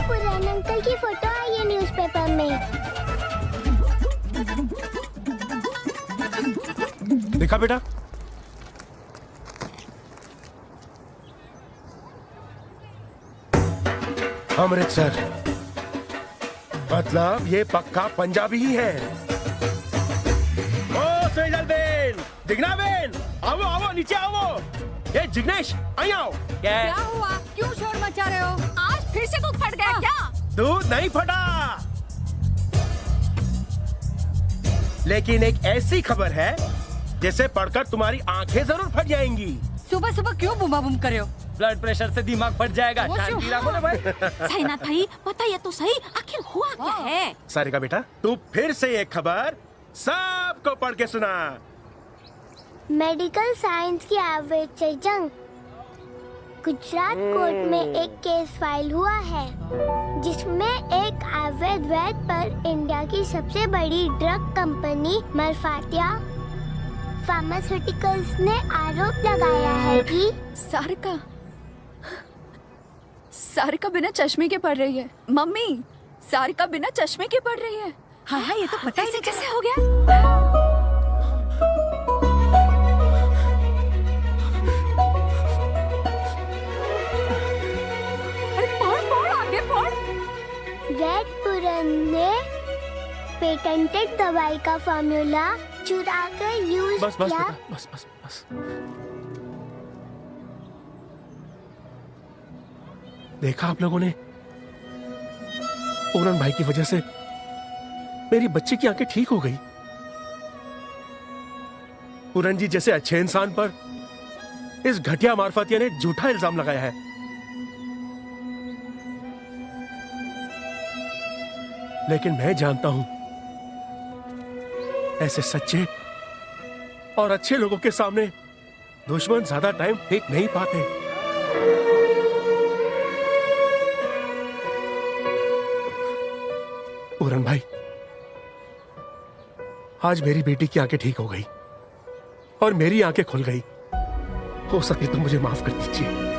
पुराने अंकल की फोटो आई है न्यूज़पेपर में। देखा बेटा? अमृतसर मतलब ये पक्का पंजाबी ही है। ओ सेजल बेन, जिग्ना बेन, आओ आओ नीचे आओ। ये जिग्नेश आई आओ। क्या हुआ? क्यों शोर मचा रहे हो? आज फिर से दूध फट गया क्या? दूध नहीं फटा, लेकिन एक ऐसी खबर है जिसे पढ़कर तुम्हारी आंखें जरूर फट जाएंगी। सुबह सुबह क्यों बुमा बुम कर रहे हो? ब्लड प्रेशर से दिमाग फट जाएगा। शांति रखो ना भाई। साईनाथ भाई बताइए तो सही, आखिर हुआ क्या है? सारिका बेटा, तू फिर से एक खबर सबको पढ़ के सुना। मेडिकल साइंस की एवरेज से जंग। गुजरात कोर्ट में एक केस फाइल हुआ है जिसमें एक अवैध वैद पर इंडिया की सबसे बड़ी ड्रग कंपनी मार्फतिया फार्मास्यूटिकल्स ने आरोप लगाया है कि सारिका बिना चश्मे के पढ़ रही है। मम्मी, सारिका बिना चश्मे के पढ़ रही है। हाँ हाँ, ये तो पता ही नहीं कैसे हो गया। रेड पूरन ने पेटेंटेड दवाई का फॉर्मूला चुरा कर यूज बस बस किया। बेटा, बस बस बस। देखा आप लोगों ने, पूरन भाई की वजह से मेरी बच्ची की आंखें ठीक हो गई। पूरन जी जैसे अच्छे इंसान पर इस घटिया मारफतिया ने झूठा इल्जाम लगाया है। लेकिन मैं जानता हूं, ऐसे सच्चे और अच्छे लोगों के सामने दुश्मन ज्यादा टाइम टिक नहीं पाते। पूरन भाई, आज मेरी बेटी की आंखें ठीक हो गई और मेरी आंखें खुल गई। हो सके तो मुझे माफ कर दीजिए।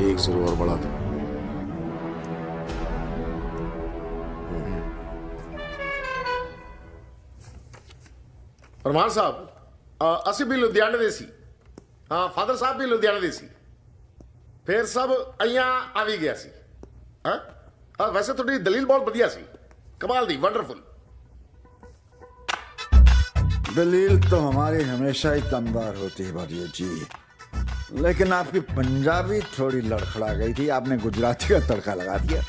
एक जरूर और बढ़ा दो। परमार साहब, असि भी लुधियाने देसी। हाँ, फादर साहब भी लुधियाने देसी। फिर सब अइया आवी गया सी। हाँ, वैसे थोड़ी दलील बहुत बढ़िया सी, कमाल दी, वंडरफुल। दलील तो हमारी हमेशा ही दमदार होती है भाटिया जी, लेकिन आपकी पंजाबी थोड़ी लड़खड़ा गई थी। आपने गुजराती का तड़का लगा दिया।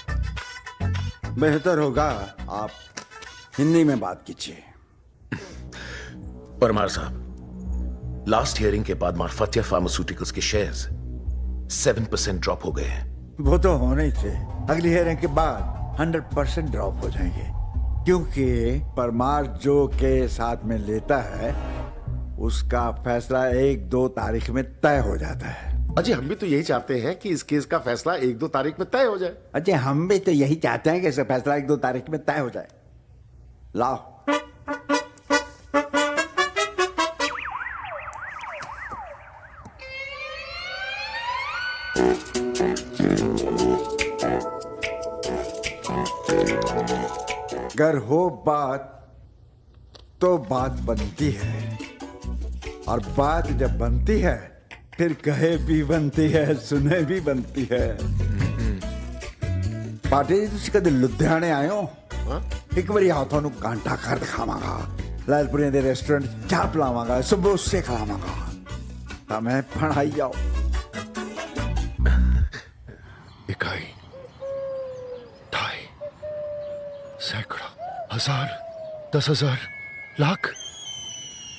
बेहतर होगा आप हिंदी में बात कीजिए। परमार साहब, लास्ट हियरिंग के बाद मारफतिया फार्मास्यूटिकल्स के शेयर्स 7% ड्रॉप हो गए हैं। वो तो होने ही थे। अगली हियरिंग के बाद 100% ड्रॉप हो जाएंगे, क्योंकि परमार जो के साथ में लेता है उसका फैसला 1-2 तारीख में तय हो जाता है। अजय, हम भी तो यही चाहते हैं कि इस केस का फैसला 1-2 तारीख में तय हो जाए। अजय, हम भी तो यही चाहते हैं कि इसका फैसला 1-2 तारीख में तय हो जाए। लाओ। अगर हो बात तो बात बनती है, और बात जब बनती है फिर कहे भी बनती है, सुने भी बनती है। पाटे जी, तुसी कदे लुधियाने आए हो? एक बारी आओ, थानू कांटा कर दिखावांगा, लालपुरी दे रेस्टोरेंट चाह पिलावांगा, समोसे खिलावांगा, तमें पढ़ाई जाओ। इकाई, ढाई, सैकड़ा, 1000, 10,000, लाख,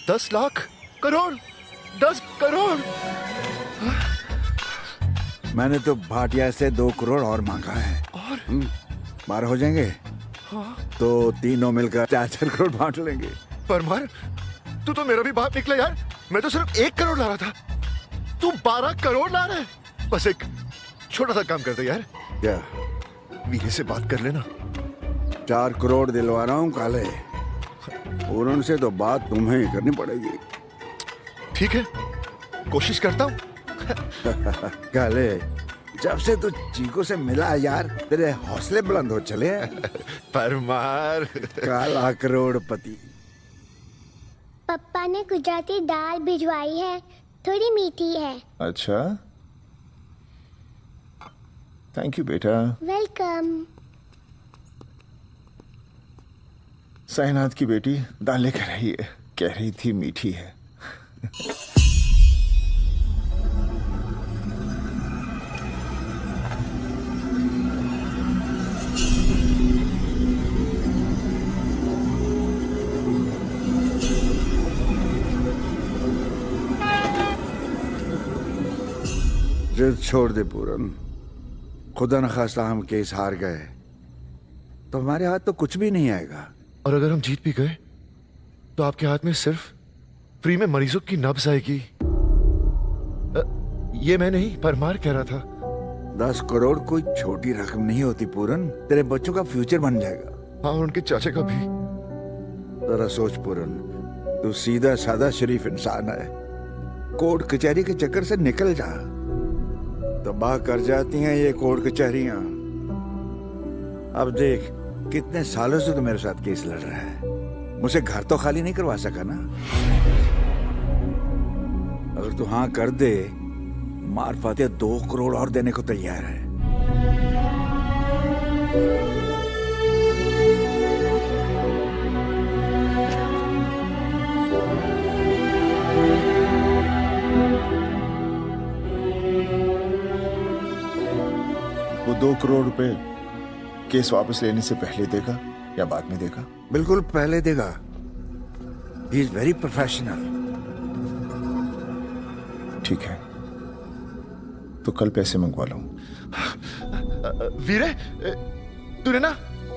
10 लाख, करोड़, 10 करोड़। मैंने तो भाटिया से 2 करोड़ और मांगा है। और 12 हो जाएंगे। हाँ। तो तीनों मिलकर 4-4 करोड़ बांट लेंगे। परमार, तू तो मेरा भी बाप निकला यार। मैं तो सिर्फ 1 करोड़ ला रहा था, तू 12 करोड़ ला रहा है। बस एक छोटा सा काम कर दे यार। क्या? वीरे से बात कर लेना। 4 करोड़ दिलवा रहा हूँ काले, और उनसे तो बात तुम्हें ही करनी पड़ेगी। ठीक है, कोशिश करता हूँ। काले, जब से तू चीकू से मिला यार, तेरे हौसले बुलंद हो चले हैं। परमार, काला करोड़पति। पप्पा ने गुजराती दाल भिजवाई है, थोड़ी मीठी है। अच्छा, थैंक यू बेटा। वेलकम। साईनाथ की बेटी दाल लेकर आई है, कह रही थी मीठी है। जिद छोड़ दे पूरन, खुदा न खास्ता हम केस हार गए तो हमारे हाथ तो कुछ भी नहीं आएगा। और अगर हम जीत भी गए तो आपके हाथ में सिर्फ फ्री में मरीजों की नब्ज आएगी। ये मैं नहीं, परमार कह रहा था। 10 करोड़ कोई छोटी रकम नहीं होती पूरन, तेरे बच्चों का फ्यूचर बन जाएगा। हाँ, और उनके चाचा का भी। जरा सोच पूरन, तू सीधा साधा शरीफ इंसान है, कोर्ट कचहरी के चक्कर से निकल जा। तबाह कर जाती हैं ये कोर्ट कचहरियां। अब देख, कितने सालों से तो मेरे साथ केस लड़ रहा है, मुझे घर तो खाली नहीं करवा सका ना। अगर तू हाँ कर दे, मार फातिया 2 करोड़ और देने को तैयार है। वो 2 करोड़ रुपए केस वापस लेने से पहले देगा या बाद में देगा? बिल्कुल पहले देगा। He is very professional. ठीक है, तो कल पैसे मंगवा लूं। वीरे, तूने ना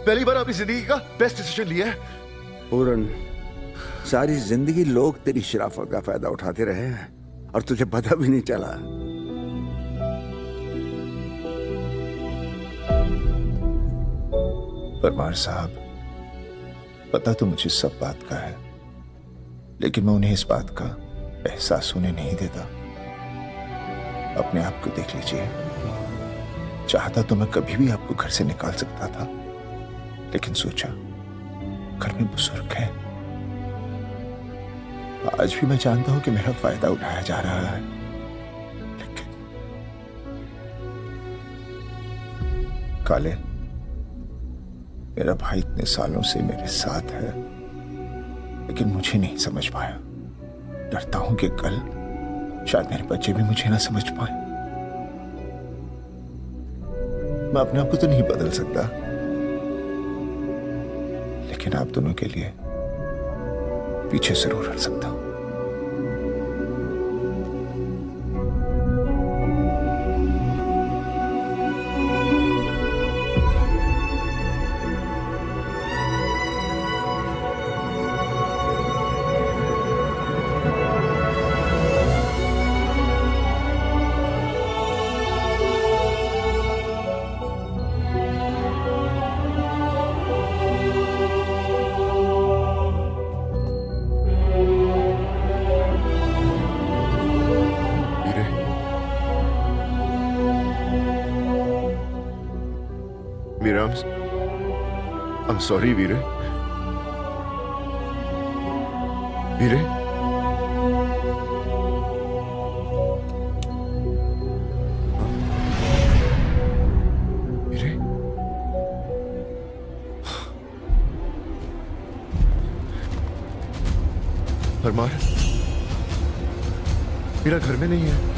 पहली बार अपनी जिंदगी का बेस्ट डिसीजन लिया है। पूरन, सारी जिंदगी लोग तेरी शराफत का फायदा उठाते रहे हैं और तुझे पता भी नहीं चला। परमार साहब, पता तो मुझे सब बात का है, लेकिन मैं उन्हें इस बात का एहसास होने नहीं देता। अपने आप को देख लीजिए, चाहता तो मैं कभी भी आपको घर से निकाल सकता था, लेकिन सोचा घर में बुजुर्ग है। आज भी मैं जानता हूं कि मेरा फायदा उठाया जा रहा है, लेकिन काले, मेरा भाई इतने सालों से मेरे साथ है, लेकिन मुझे नहीं समझ पाया। डरता हूं कि कल शायद मेरे बच्चे भी मुझे ना समझ पाए। मैं अपने आप को तो नहीं बदल सकता, लेकिन आप दोनों के लिए पीछे जरूर हट सकता हूं। I'm sorry, वीरे। वीरे, वीरे, परमार, मेरा घर में नहीं है।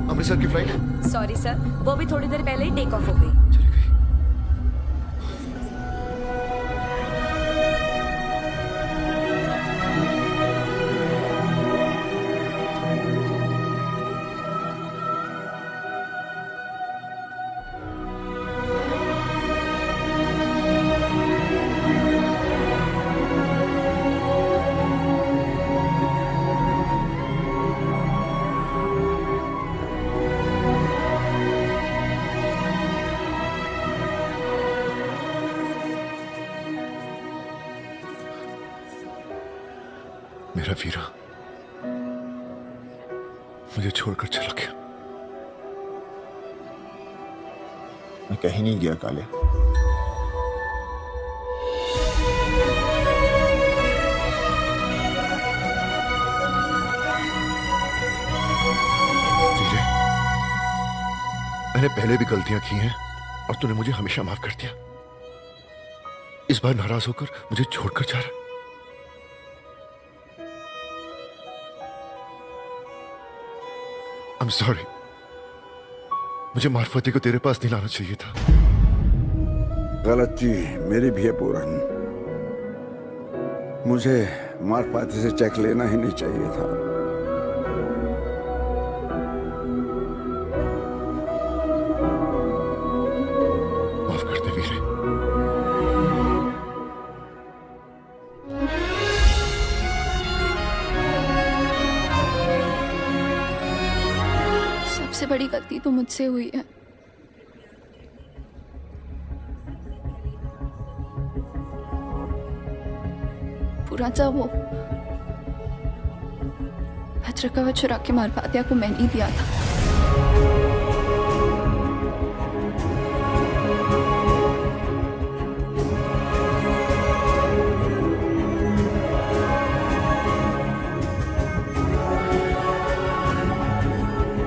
अमृतसर की फ्लाइट? सॉरी सर, वो भी थोड़ी देर पहले ही टेक ऑफ हो गई। मेरा वीरा मुझे छोड़कर चला गया। मैं कहीं नहीं गया काले। वीरे, मैंने पहले भी गलतियां की हैं और तूने मुझे हमेशा माफ कर दिया। इस बार नाराज होकर मुझे छोड़कर जा रहा। I'm sorry। मुझे मार्फती को तेरे पास नहीं लाना चाहिए था। गलती मेरी भी है पूरन। मुझे मार्फती से चेक लेना ही नहीं चाहिए था। बड़ी गलती तो मुझसे हुई है। पूरा वो वज्र कवच चुरा के मारफातिया को मैंने ही दिया था।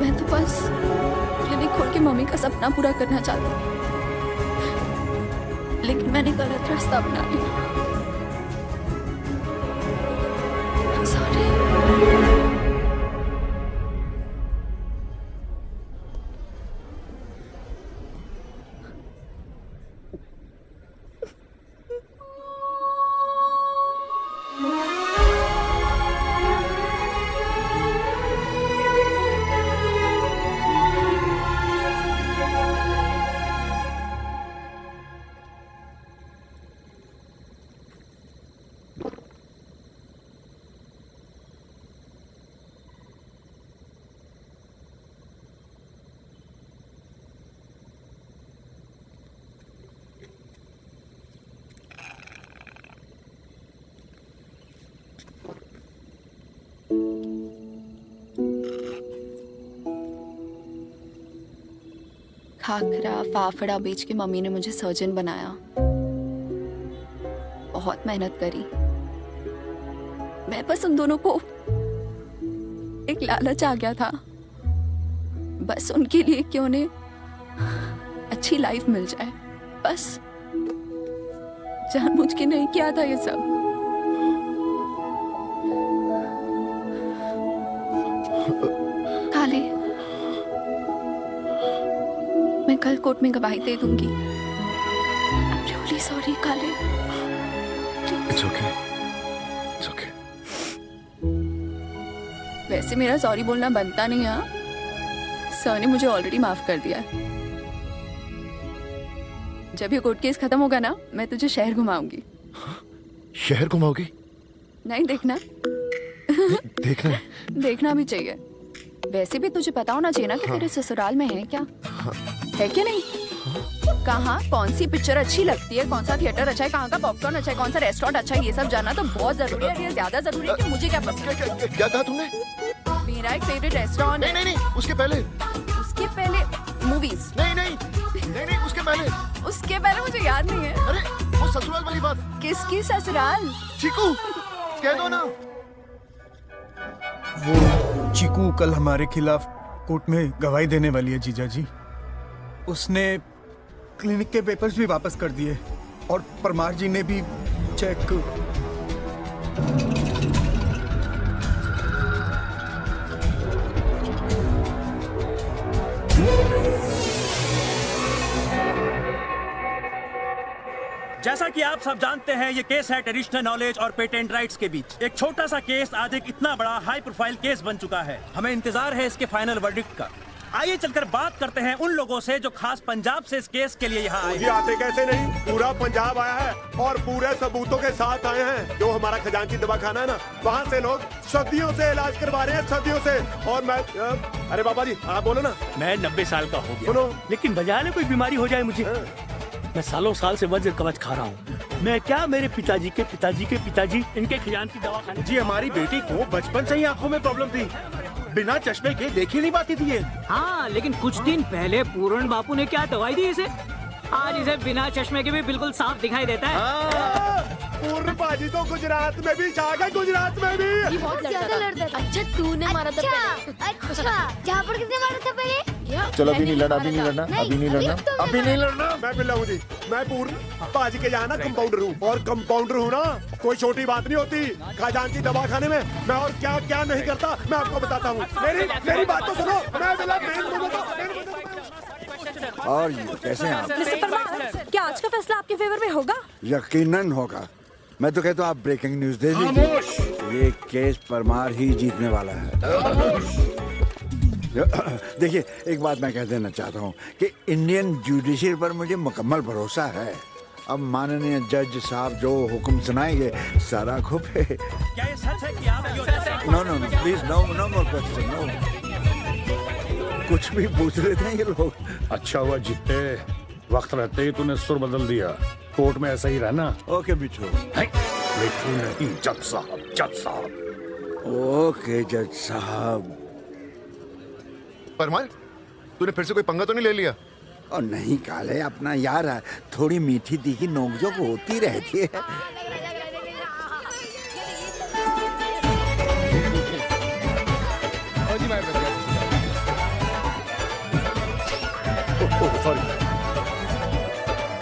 मैं तो बस क्लिनिक खोल के मम्मी का सपना पूरा करना चाहती थी, लेकिन मैंने गलत रास्ता अपना लिया। खाखरा फाफड़ा बेच के मम्मी ने मुझे सर्जन बनाया। बहुत मेहनत करी। मैं बस उन दोनों को एक लालच आ गया था, बस उनके लिए कि उन्हें अच्छी लाइफ मिल जाए। बस जानबूझ के नहीं किया था ये सब। काले, मैं कल कोर्ट में गवाही दे दूंगी। I'm really sorry, काले। It's okay. It's okay. वैसे मेरा सॉरी बोलना बनता नहीं है। सर ने मुझे ऑलरेडी माफ कर दिया। जब ये कोर्ट केस खत्म होगा ना, मैं तुझे शहर घुमाऊंगी। शहर घुमाओगी? नहीं देखना? देखना? देखना भी चाहिए। वैसे भी तुझे पता होना चाहिए ना कि तेरे ससुराल में है क्या? है क्या नहीं? कहाँ कौन सी पिक्चर अच्छी लगती है, कौन सा थिएटर अच्छा है, कहाँ का पॉपकॉर्न अच्छा है, कौन सा रेस्टोरेंट अच्छा है, ये सब जानना तो बहुत जरूरी है। ये ज्यादा जरूरी है कि मुझे क्या पसंद है। क्या कहा तुमने? मेरा एक फेवरेट रेस्टोरेंट। नहीं नहीं नहीं, उसके पहले मूवीज। नहीं नहीं नहीं नहीं, उसके पहले मुझे याद नहीं है। अरे वो ससुराल वाली बात। किसकी ससुराल? चीकू, कह दो ना। वो चीकू कल हमारे खिलाफ कोर्ट में गवाही देने वाली है जीजा जी। उसने क्लिनिक के पेपर्स भी वापस कर दिए और परमार जी ने भी चेक। जैसा कि आप सब जानते हैं, ये केस है ट्रेडिशनल नॉलेज और पेटेंट राइट्स के बीच। एक छोटा सा केस आज एक इतना बड़ा हाई प्रोफाइल केस बन चुका है। हमें इंतजार है इसके फाइनल वर्डिक्ट का। आइए चलकर बात करते हैं उन लोगों से जो खास पंजाब से इस केस के लिए यहाँ आए हैं। आते कैसे नहीं, पूरा पंजाब आया है और पूरे सबूतों के साथ आए हैं। जो हमारा खजांची दवाखाना है ना, वहाँ से लोग सदियों से इलाज करवा रहे हैं, सदियों से। और मैं अरे बाबा जी आप बोलो ना। मैं 90 साल का हो गया, सुनो, लेकिन बजाने कोई बीमारी हो जाए मुझे। मैं सालों साल से वज्र कवच खा रहा हूँ। मैं क्या, मेरे पिताजी के पिताजी के पिताजी, इनके खजांची दवाखाने। जी हमारी बेटी को बचपन से ही आंखों में प्रॉब्लम थी, बिना चश्मे के देख ही नहीं पाती थी ये। हाँ, लेकिन कुछ दिन पहले पूरण बापू ने क्या दवाई दी इसे, आज इसे बिना चश्मे के भी बिल्कुल साफ दिखाई देता है। पूर्ण बाजी तो गुजरात में भी छा गए, गुजरात में भी। बहुत ज्यादा लड़ता था। अच्छा तूने मारा था पहले। अच्छा, जहाँ पर किसने मारा था पहले? चलो अभी नहीं लड़ना, अभी नहीं लड़ना, अभी नहीं लड़ना, अभी नहीं लड़ना। मैं बिल्ला हूँ जी, मैं पूर्ण बाजी के यहाँ ना कंपाउंडर हूँ, और कंपाउंडर हूँ ना कोई छोटी बात नहीं होती। खजांची दवाखाने में मैं और क्या क्या नहीं करता, मैं आपको बताता हूँ। मेरी बात तो सुनो। मैं बिल्ला और ये कैसे हैं आप? मिस्टर परमार, क्या आज का फैसला आपके फेवर में होगा? यकीनन होगा। मैं तो कहता हूँ आप ब्रेकिंग न्यूज दे दीजिए। ये केस परमार ही जीतने वाला है। देखिए, एक बात मैं कह देना चाहता हूँ कि इंडियन जुडिशरी पर मुझे मुकम्मल भरोसा है। अब माननीय जज साहब जो हुक्म सुनाएंगे सारा खूब है। क्या ये सच है कि आप no no no please, no more question, no. कुछ भी पूछ रहे थे ये लोग। अच्छा हुआ जीते, वक्त रहते ही तूने सुर बदल दिया। कोर्ट में ऐसा ही रहना। ओके मिठू। मिठू नहीं, जज साहब, जज साहब। ओके जज साहब। परमार, तूने फिर से कोई पंगा तो नहीं ले लिया? और नहीं काले, अपना यार है, थोड़ी मीठी तीखी नोकझोंक होती रहती है।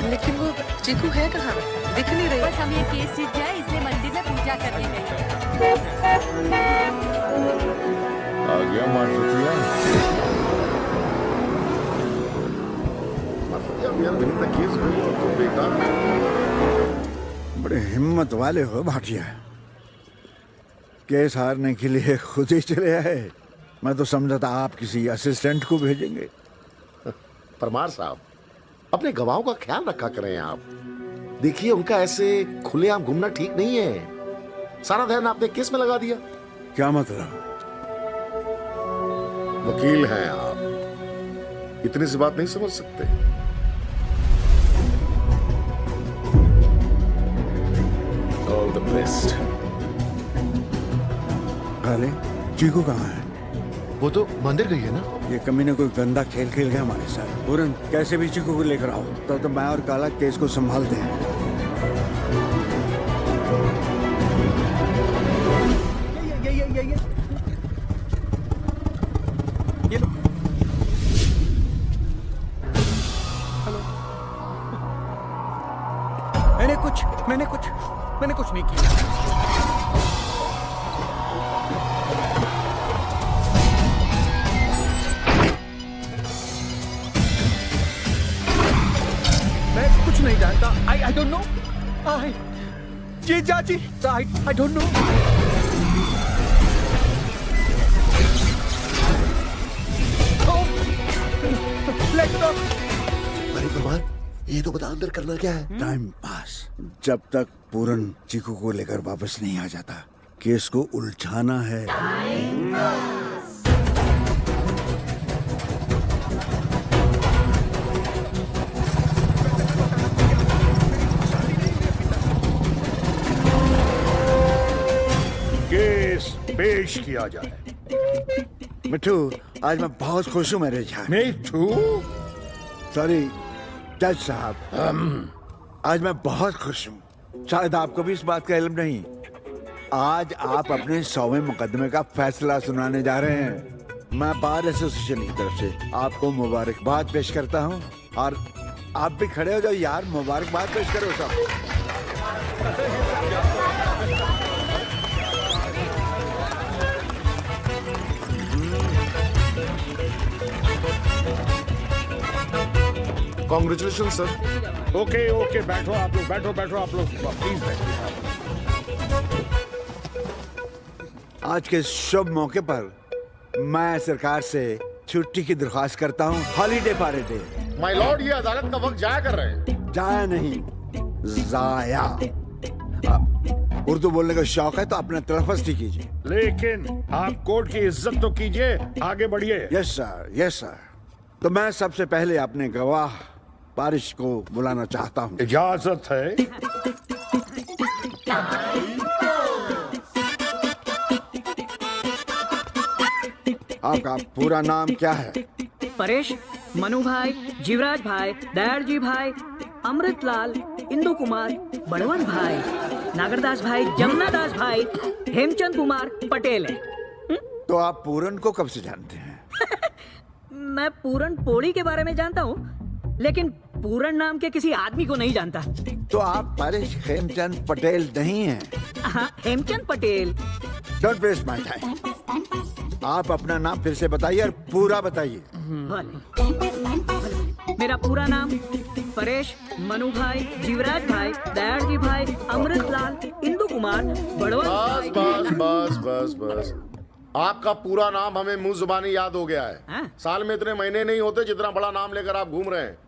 लेकिन वो चीकू है कहाँ? दिख नहीं रही। बस हम ये केस जीत जाए इसलिए मंदिर में पूजा करने गए। आ गया मार्फतिया। बड़े हिम्मत वाले हो भाटिया, केस हारने के लिए खुद ही चले आए। मैं तो समझा था आप किसी असिस्टेंट को भेजेंगे। परमार साहब, अपने गवाहों का ख्याल रखा करें आप। देखिए, उनका ऐसे खुलेआम घूमना ठीक नहीं है। सारा ध्यान आपने केस में लगा दिया। क्या मतलब? वकील हैं आप, इतनी सी बात नहीं समझ सकते? All the best. काले, चीकू कहाँ है? वो तो मंदिर गई है ना। ये कमीने कोई गंदा खेल खेल गया हमारे साथ। पूरन, कैसे भी चीकू को लेकर आओ, तब तो मैं और काला केस को संभालते हैं। ये लो। मैंने कुछ नहीं किया। मैं कुछ नहीं जानता। I don't know. जी चाची, आई डोंट नो। अरे कुमार, ये तो बता अंदर करना क्या है? Time pass. जब तक पूरन चीकू को लेकर वापस नहीं आ जाता, केस को उलझाना है। केस पेश किया जाए। मिठू, आज मैं बहुत खुश हूँ मेरे जान। मिठू? सॉरी जज साहब, आज मैं बहुत खुश हूँ। शायद आपको भी इस बात का इल्म नहीं। आज आप अपने 100वें मुकदमे का फैसला सुनाने जा रहे हैं। मैं बार एसोसिएशन की तरफ से आपको मुबारकबाद पेश करता हूँ। और आप भी खड़े हो जाओ यार, मुबारकबाद पेश करो सब। Congratulation sir. ओके ओके, बैठो आप लोग, बैठो आप लोग, प्लीज बैठो। आज के शुभ मौके पर मैं सरकार से छुट्टी की दरख्वास्त करता हूँ। हॉलीडे पारे डे। माय लॉर्ड, ये अदालत का वक्त जाया कर रहे हैं। जाया नहीं, जाया। उर्दू बोलने का शौक है तो अपना तलफ़्फ़ुज़ ठीक कीजिए। लेकिन आप कोर्ट की इज्जत तो कीजिए, आगे बढ़िए। Yes sir, yes sir. तो मैं सबसे पहले अपने गवाह पारिश को बुलाना चाहता हूँ। इजाजत है। आपका पूरा नाम क्या है? परेश, मनु भाई, जीवराज भाई, दयालजी भाई, अमृतलाल, इंदु कुमार, बड़वन भाई, नागरदास भाई, जमुनादास भाई, हेमचंद कुमार पटेल है। तो आप पूरन को कब से जानते हैं? मैं पूरन पोड़ी के बारे में जानता हूँ, लेकिन पूरन नाम के किसी आदमी को नहीं जानता। तो आप परेश हेमचंद पटेल नहीं हैं? हाँ, Hemchand Patel. Don't waste my time. आप अपना नाम फिर से बताइए और पूरा बताइए। मेरा पूरा नाम परेश, मनु भाई, जीवराज भाई, दयालजी भाई, अमृतलाल, इंदु कुमार, बड़वन भाई। बस आपका पूरा नाम हमें मुंह जुबानी याद हो गया है। साल में इतने महीने नहीं होते जितना बड़ा नाम लेकर आप घूम रहे हैं।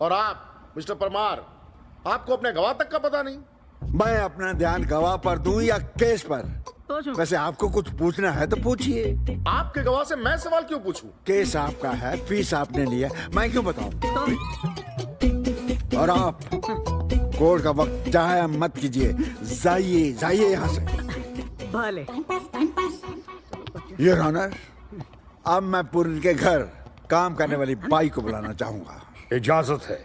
और आप मिस्टर परमार, आपको अपने गवाह तक का पता नहीं। मैं अपना ध्यान गवाह पर दूं या केस पर? वैसे आपको कुछ पूछना है तो पूछिए। आपके गवाह से मैं सवाल क्यों पूछूं? केस आपका है, फीस आपने लिया, मैं क्यों बताऊं? और आप कोर्ट का वक्त जाया मत कीजिए, जाइए जाइए यहाँ से। भले। योर ऑनर, अब मैं पूरन के घर काम करने वाली बाई को बुलाना चाहूंगा। इजाजत है।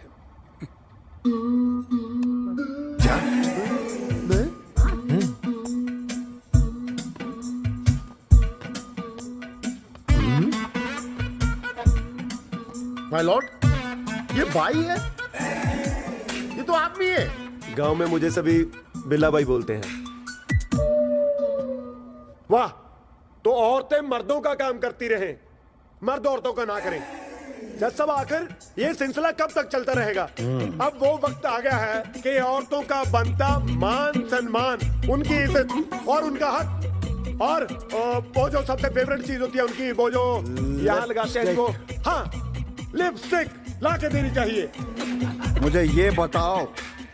माय लॉर्ड, ये भाई है? ये तो आप भी है। गांव में मुझे सभी बिल्ला भाई बोलते हैं। वाह, तो औरतें मर्दों का काम करती रहें, मर्द औरतों का ना करें। जज साहब, आखिर ये सिलसिला कब तक चलता रहेगा? अब वो वक्त आ गया है कि औरतों का बनता मान सम्मान, उनकी इज्जत और उनका हक, और वो जो सबसे फेवरेट चीज होती है उनकी, वो जो यहाँ लगाते हैं इनको, हाँ, लिपस्टिक ला के देनी चाहिए। मुझे ये बताओ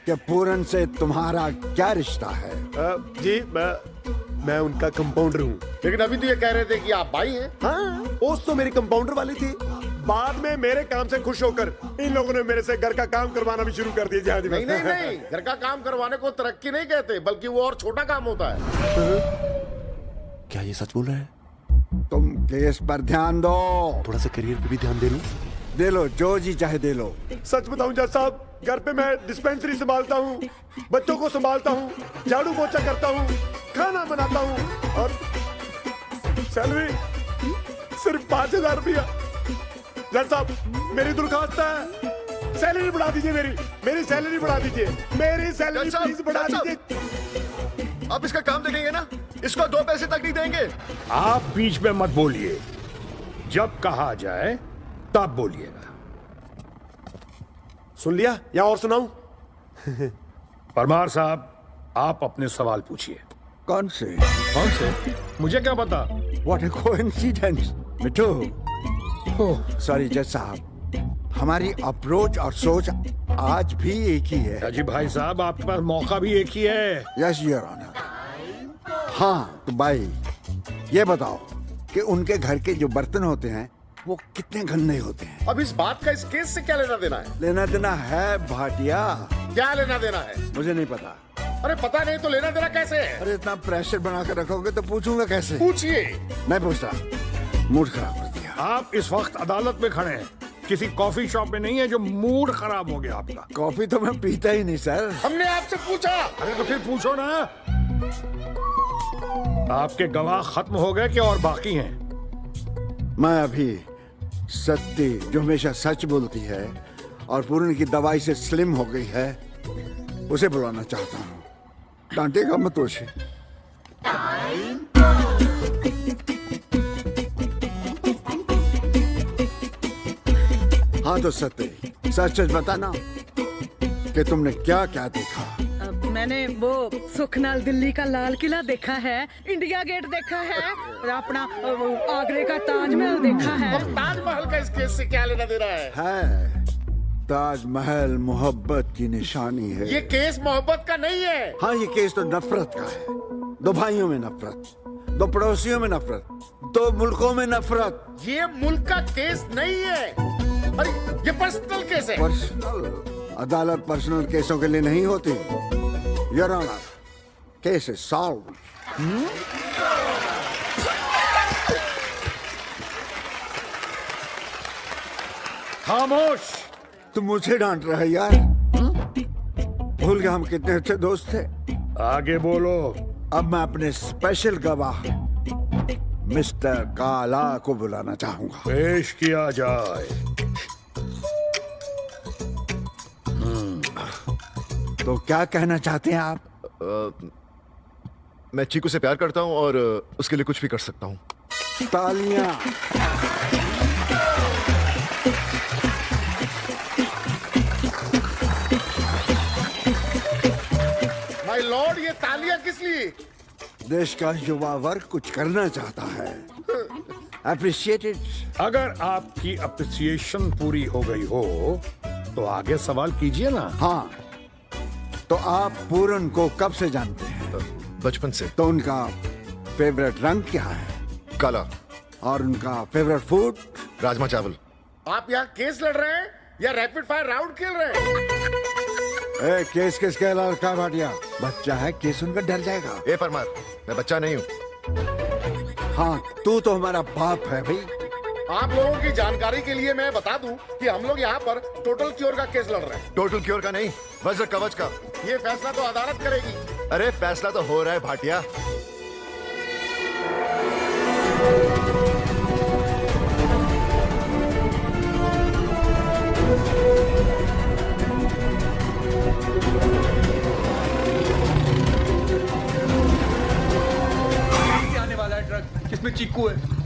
कि पूरन से तुम्हारा क्या रिश्ता है? जी, मैं उनका कंपाउंडर हूँ। लेकिन अभी तो ये कह रहे थे कि आप भाई हैं। हाँ, उस तो मेरी कंपाउंडर वाली थी। बाद में मेरे काम से खुश होकर इन लोगों ने मेरे से घर का काम करवाना भी शुरू कर दिया। नहीं नहीं नहीं, घर का काम करवाने को तरक्की नहीं कहते, बल्कि वो और छोटा काम होता है। क्या ये सच बोल रहे हैं? तुम केस पर ध्यान दो। थोड़ा सा करियर पे भी ध्यान दे लो। दे लो, जो जी चाहे दे लो। सच बताऊं जज साहब, घर पे मैं डिस्पेंसरी संभालता हूँ, बच्चों को संभालता हूँ, झाड़ू पोछा करता हूँ, खाना बनाता हूँ, और सैलरी सिर्फ 5,000 रुपया। जज साहब, मेरी दरख्वास्त है, सैलरी बढ़ा दीजिए, मेरी सैलरी बढ़ा दीजिए, मेरी सैलरी प्लीज बढ़ा दीजिए। आप इसका काम देखेंगे ना, इसको 2 पैसे तक नहीं देंगे। आप बीच में मत बोलिए, जब कहा जाए तब बोलिएगा। सुन लिया या और सुनाऊं? परमार साहब, आप अपने सवाल पूछिए। कौन से? कौन से? मुझे क्या पता? What a coincidence, Mithu. Sorry जज साहब, हमारी अप्रोच और सोच आज भी एक ही है। अजी भाई साहब, आपके पास मौका भी एक ही है। Yes your honour. हाँ तो भाई, ये बताओ कि उनके घर के जो बर्तन होते हैं वो कितने गंदे होते हैं? अब इस बात का इस केस से क्या लेना देना है? लेना देना है भाटिया। क्या लेना देना है? मुझे नहीं पता। अरे पता नहीं तो लेना देना कैसे है? अरे इतना प्रेशर बना कर रखोगे तो पूछूंगा कैसे? पूछिए। मैं पूछता, मूड खराब कर दिया। आप इस वक्त अदालत में खड़े हैं, किसी कॉफी शॉप में नहीं है जो मूड खराब हो गया आपका। कॉफी तो मैं पीता ही नहीं सर। हमने आपसे पूछा। अरे तो फिर पूछो ना। आपके गवाह खत्म हो गए कि और बाकी हैं? मैं अभी सत्ती, जो हमेशा सच बोलती है और पूरन की दवाई से स्लिम हो गई है, उसे बुलाना चाहता हूँ। डांटेगा मत उसे। हाँ तो सत्ती, सच सच बताना कि तुमने क्या क्या देखा। मैंने वो सुखनाल दिल्ली का लाल किला देखा है, इंडिया गेट देखा है, और अपना आगरे का ताजमहल देखा है। और ताजमहल का इस केस से क्या लेना देना है? ताजमहल मोहब्बत की निशानी है। ये केस मोहब्बत का नहीं है। हाँ, ये केस तो नफरत का है। 2 भाइयों में नफरत, 2 पड़ोसियों में नफरत, 2 मुल्कों में नफरत। ये मुल्क का केस नहीं है, अरे ये पर्सनल केस है। पर्सनल? अदालत पर्सनल केसों के लिए नहीं होती। Your honour, case is solved. खामोश। तुम मुझे डांट रहे है यार? भूल गया हम कितने अच्छे दोस्त थे। आगे बोलो। अब मैं अपने स्पेशल गवाह मिस्टर काला को बुलाना चाहूंगा। पेश किया जाए। तो क्या कहना चाहते हैं आप? मैं चीकू से प्यार करता हूं और उसके लिए कुछ भी कर सकता हूं। तालियां। माय लॉर्ड, ये तालियां किस लिए? देश का युवा वर्ग कुछ करना चाहता है। अप्रिशिएटेड। अगर आपकी अप्रिसिएशन पूरी हो गई हो तो आगे सवाल कीजिए ना। हाँ, तो आप पूरन को कब से जानते हैं? बचपन से। तो उनका फेवरेट रंग क्या है? काला। और उनका फेवरेट फूड? राजमा चावल। आप यहाँ केस लड़ रहे हैं या रैपिड फायर राउंड खेल रहे हैं? ए, केस किसके लड़का भाटिया? बच्चा है, केस उनका डर जाएगा। ए परमार, मैं बच्चा नहीं हूँ। हाँ, तू तो हमारा बाप है भाई। आप लोगों की जानकारी के लिए मैं बता दूं कि हम लोग यहाँ पर टोटल क्योर का केस लड़ रहे हैं। टोटल क्योर का नहीं, वज्र कवच का। ये फैसला तो अदालत करेगी। अरे फैसला तो हो रहा है भाटिया। आने वाला है ट्रक जिसमें चीकू है।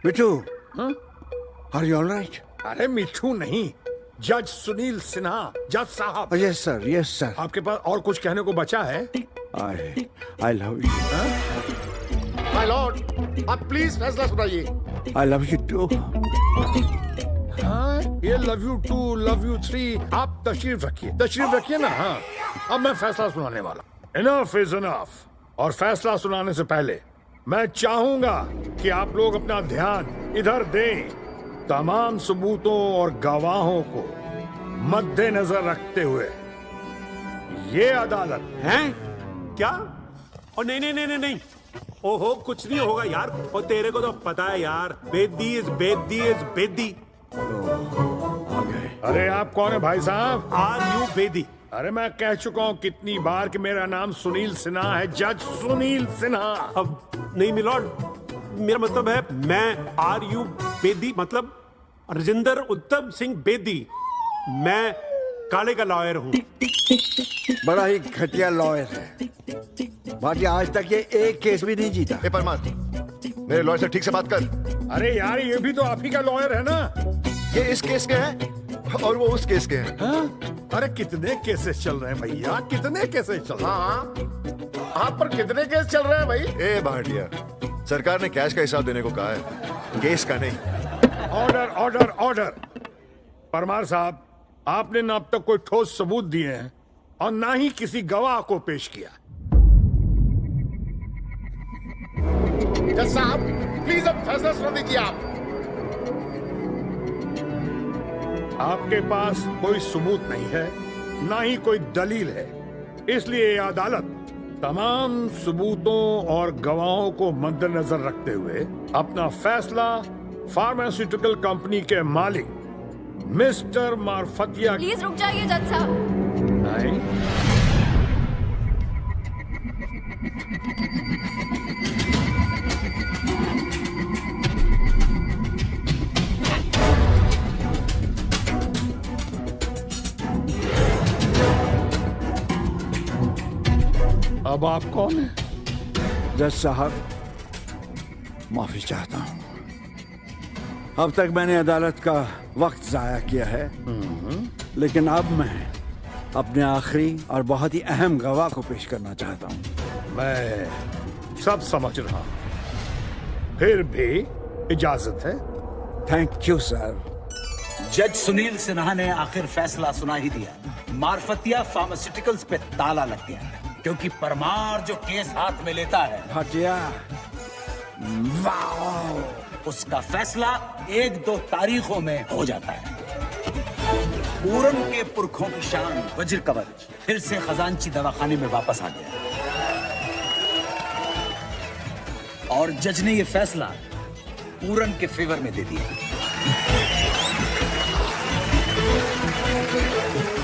मिठू, आर यू ऑलराइट? अरे मिठू नहीं, जज सुनील सिन्हा, जज साहब। Yes sir, yes sir. आपके पास और कुछ कहने को बचा है? I love you. My Lord, आप प्लीज फैसला सुनाइए। I love you to. हाँ, ये love you to, love you three, आप तशरीफ रखिए ना। हाँ, अब मैं फैसला सुनाने वाला। Enough is enough. और फैसला सुनाने से पहले मैं चाहूंगा कि आप लोग अपना ध्यान इधर दें। तमाम सबूतों और गवाहों को मद्देनजर रखते हुए ये अदालत है क्या? और नहीं, ओहो कुछ नहीं होगा यार। और तेरे को तो पता है यार, बेदी इज बेदी। अरे आप कौन है भाई साहब? Are you Bedi? अरे मैं कह चुका हूँ कितनी बार कि मेरा नाम सुनील सिन्हा है, जज सुनील सिन्हा। अब नहीं मिलॉर्ड, मेरा मतलब है मैं आर यू बेदी, मतलब राजेंद्र उत्तम सिंह बेदी। मैं काले का लॉयर हूँ। बड़ा ही घटिया लॉयर है भाटिया, आज तक ये एक केस भी नहीं जीता। परमार, मेरे लॉयर से ठीक से बात कर। अरे यार, ये भी तो आप ही का लॉयर है ना। ये इस केस के हैं और वो उस केस के हैं। अरे कितने केसेस चल रहे हैं भैया, कितने केसेस चल रहे हैं? हाँ, आप पर कितने केस चल रहे हैं भाई? ए भाटिया, सरकार ने कैश का हिसाब देने को कहा है, केस का नहीं। Order order order. परमार साहब, आपने न अब तक कोई ठोस सबूत दिए हैं और ना ही किसी गवाह को पेश किया। जज साहब, प्लीज अब फैसला सुना दीजिए। आपके पास कोई सबूत नहीं है, ना ही कोई दलील है, इसलिए ये अदालत तमाम सबूतों और गवाहों को मद्देनजर रखते हुए अपना फैसला फार्मास्यूटिकल कंपनी के मालिक मिस्टर मारफतिया। प्लीज रुक जाइए जज साहब। नहीं, अब आप कौन हैं? जज साहब, माफी चाहता हूं। अब तक मैंने अदालत का वक्त जाया किया है, लेकिन अब मैं अपने आखिरी और बहुत ही अहम गवाह को पेश करना चाहता हूं। मैं सब समझ रहा हूं, फिर भी इजाजत है। Thank you sir. जज सुनील सिन्हा ने आखिर फैसला सुना ही दिया। मारफतिया फार्मास्यूटिकल्स पे ताला लग गया है, क्योंकि परमार जो केस हाथ में लेता है भाटिया, उसका फैसला 1-2 तारीखों में हो जाता है। पूरन के पुरखों की शान वज्र कवच फिर से खजांची दवाखाने में वापस आ गया और जज ने यह फैसला पूरन के फेवर में दे दिया।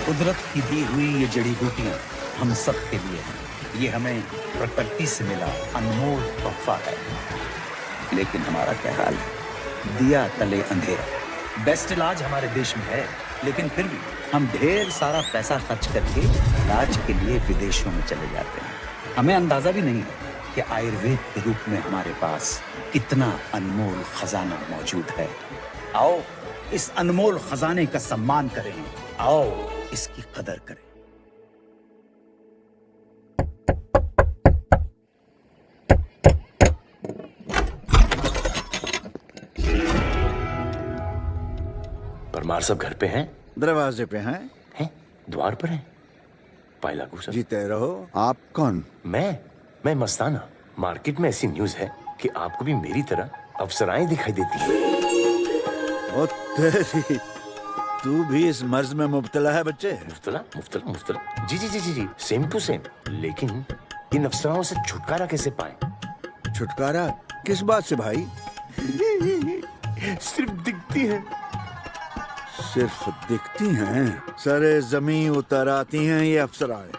कुदरत की दी हुई ये जड़ी बूटियां हम सब के लिए हैं। ये हमें प्रकृति से मिला अनमोल तोहफा है। लेकिन हमारा क्या हाल है? दिया तले अंधेरा। बेस्ट इलाज हमारे देश में है, लेकिन फिर भी हम ढेर सारा पैसा खर्च करके इलाज के लिए विदेशों में चले जाते हैं। हमें अंदाजा भी नहीं है कि आयुर्वेद के रूप में हमारे पास कितना अनमोल खजाना मौजूद है। आओ इस अनमोल खजाने का सम्मान करें, आओ इसकी कदर करें। परमार सब घर पे हैं? दरवाजे पे हैं। हैं? द्वार पर हैं? पाए लागू सर। जीते रहो। आप कौन? मैं मस्ताना। मार्केट में ऐसी न्यूज है कि आपको भी मेरी तरह अफसराएं दिखाई देती हैं। ओ तेरी, तू भी इस मर्ज में मुब्तला है बच्चे? मुफ्तला। जी, सेम टू सेम। लेकिन इन अफसराओं से छुटकारा कैसे पाए? छुटकारा किस बात से भाई? सिर्फ दिखती है। सिर्फ दिखती हैं? सरे जमीन उतर आती हैं ये अफसराएं।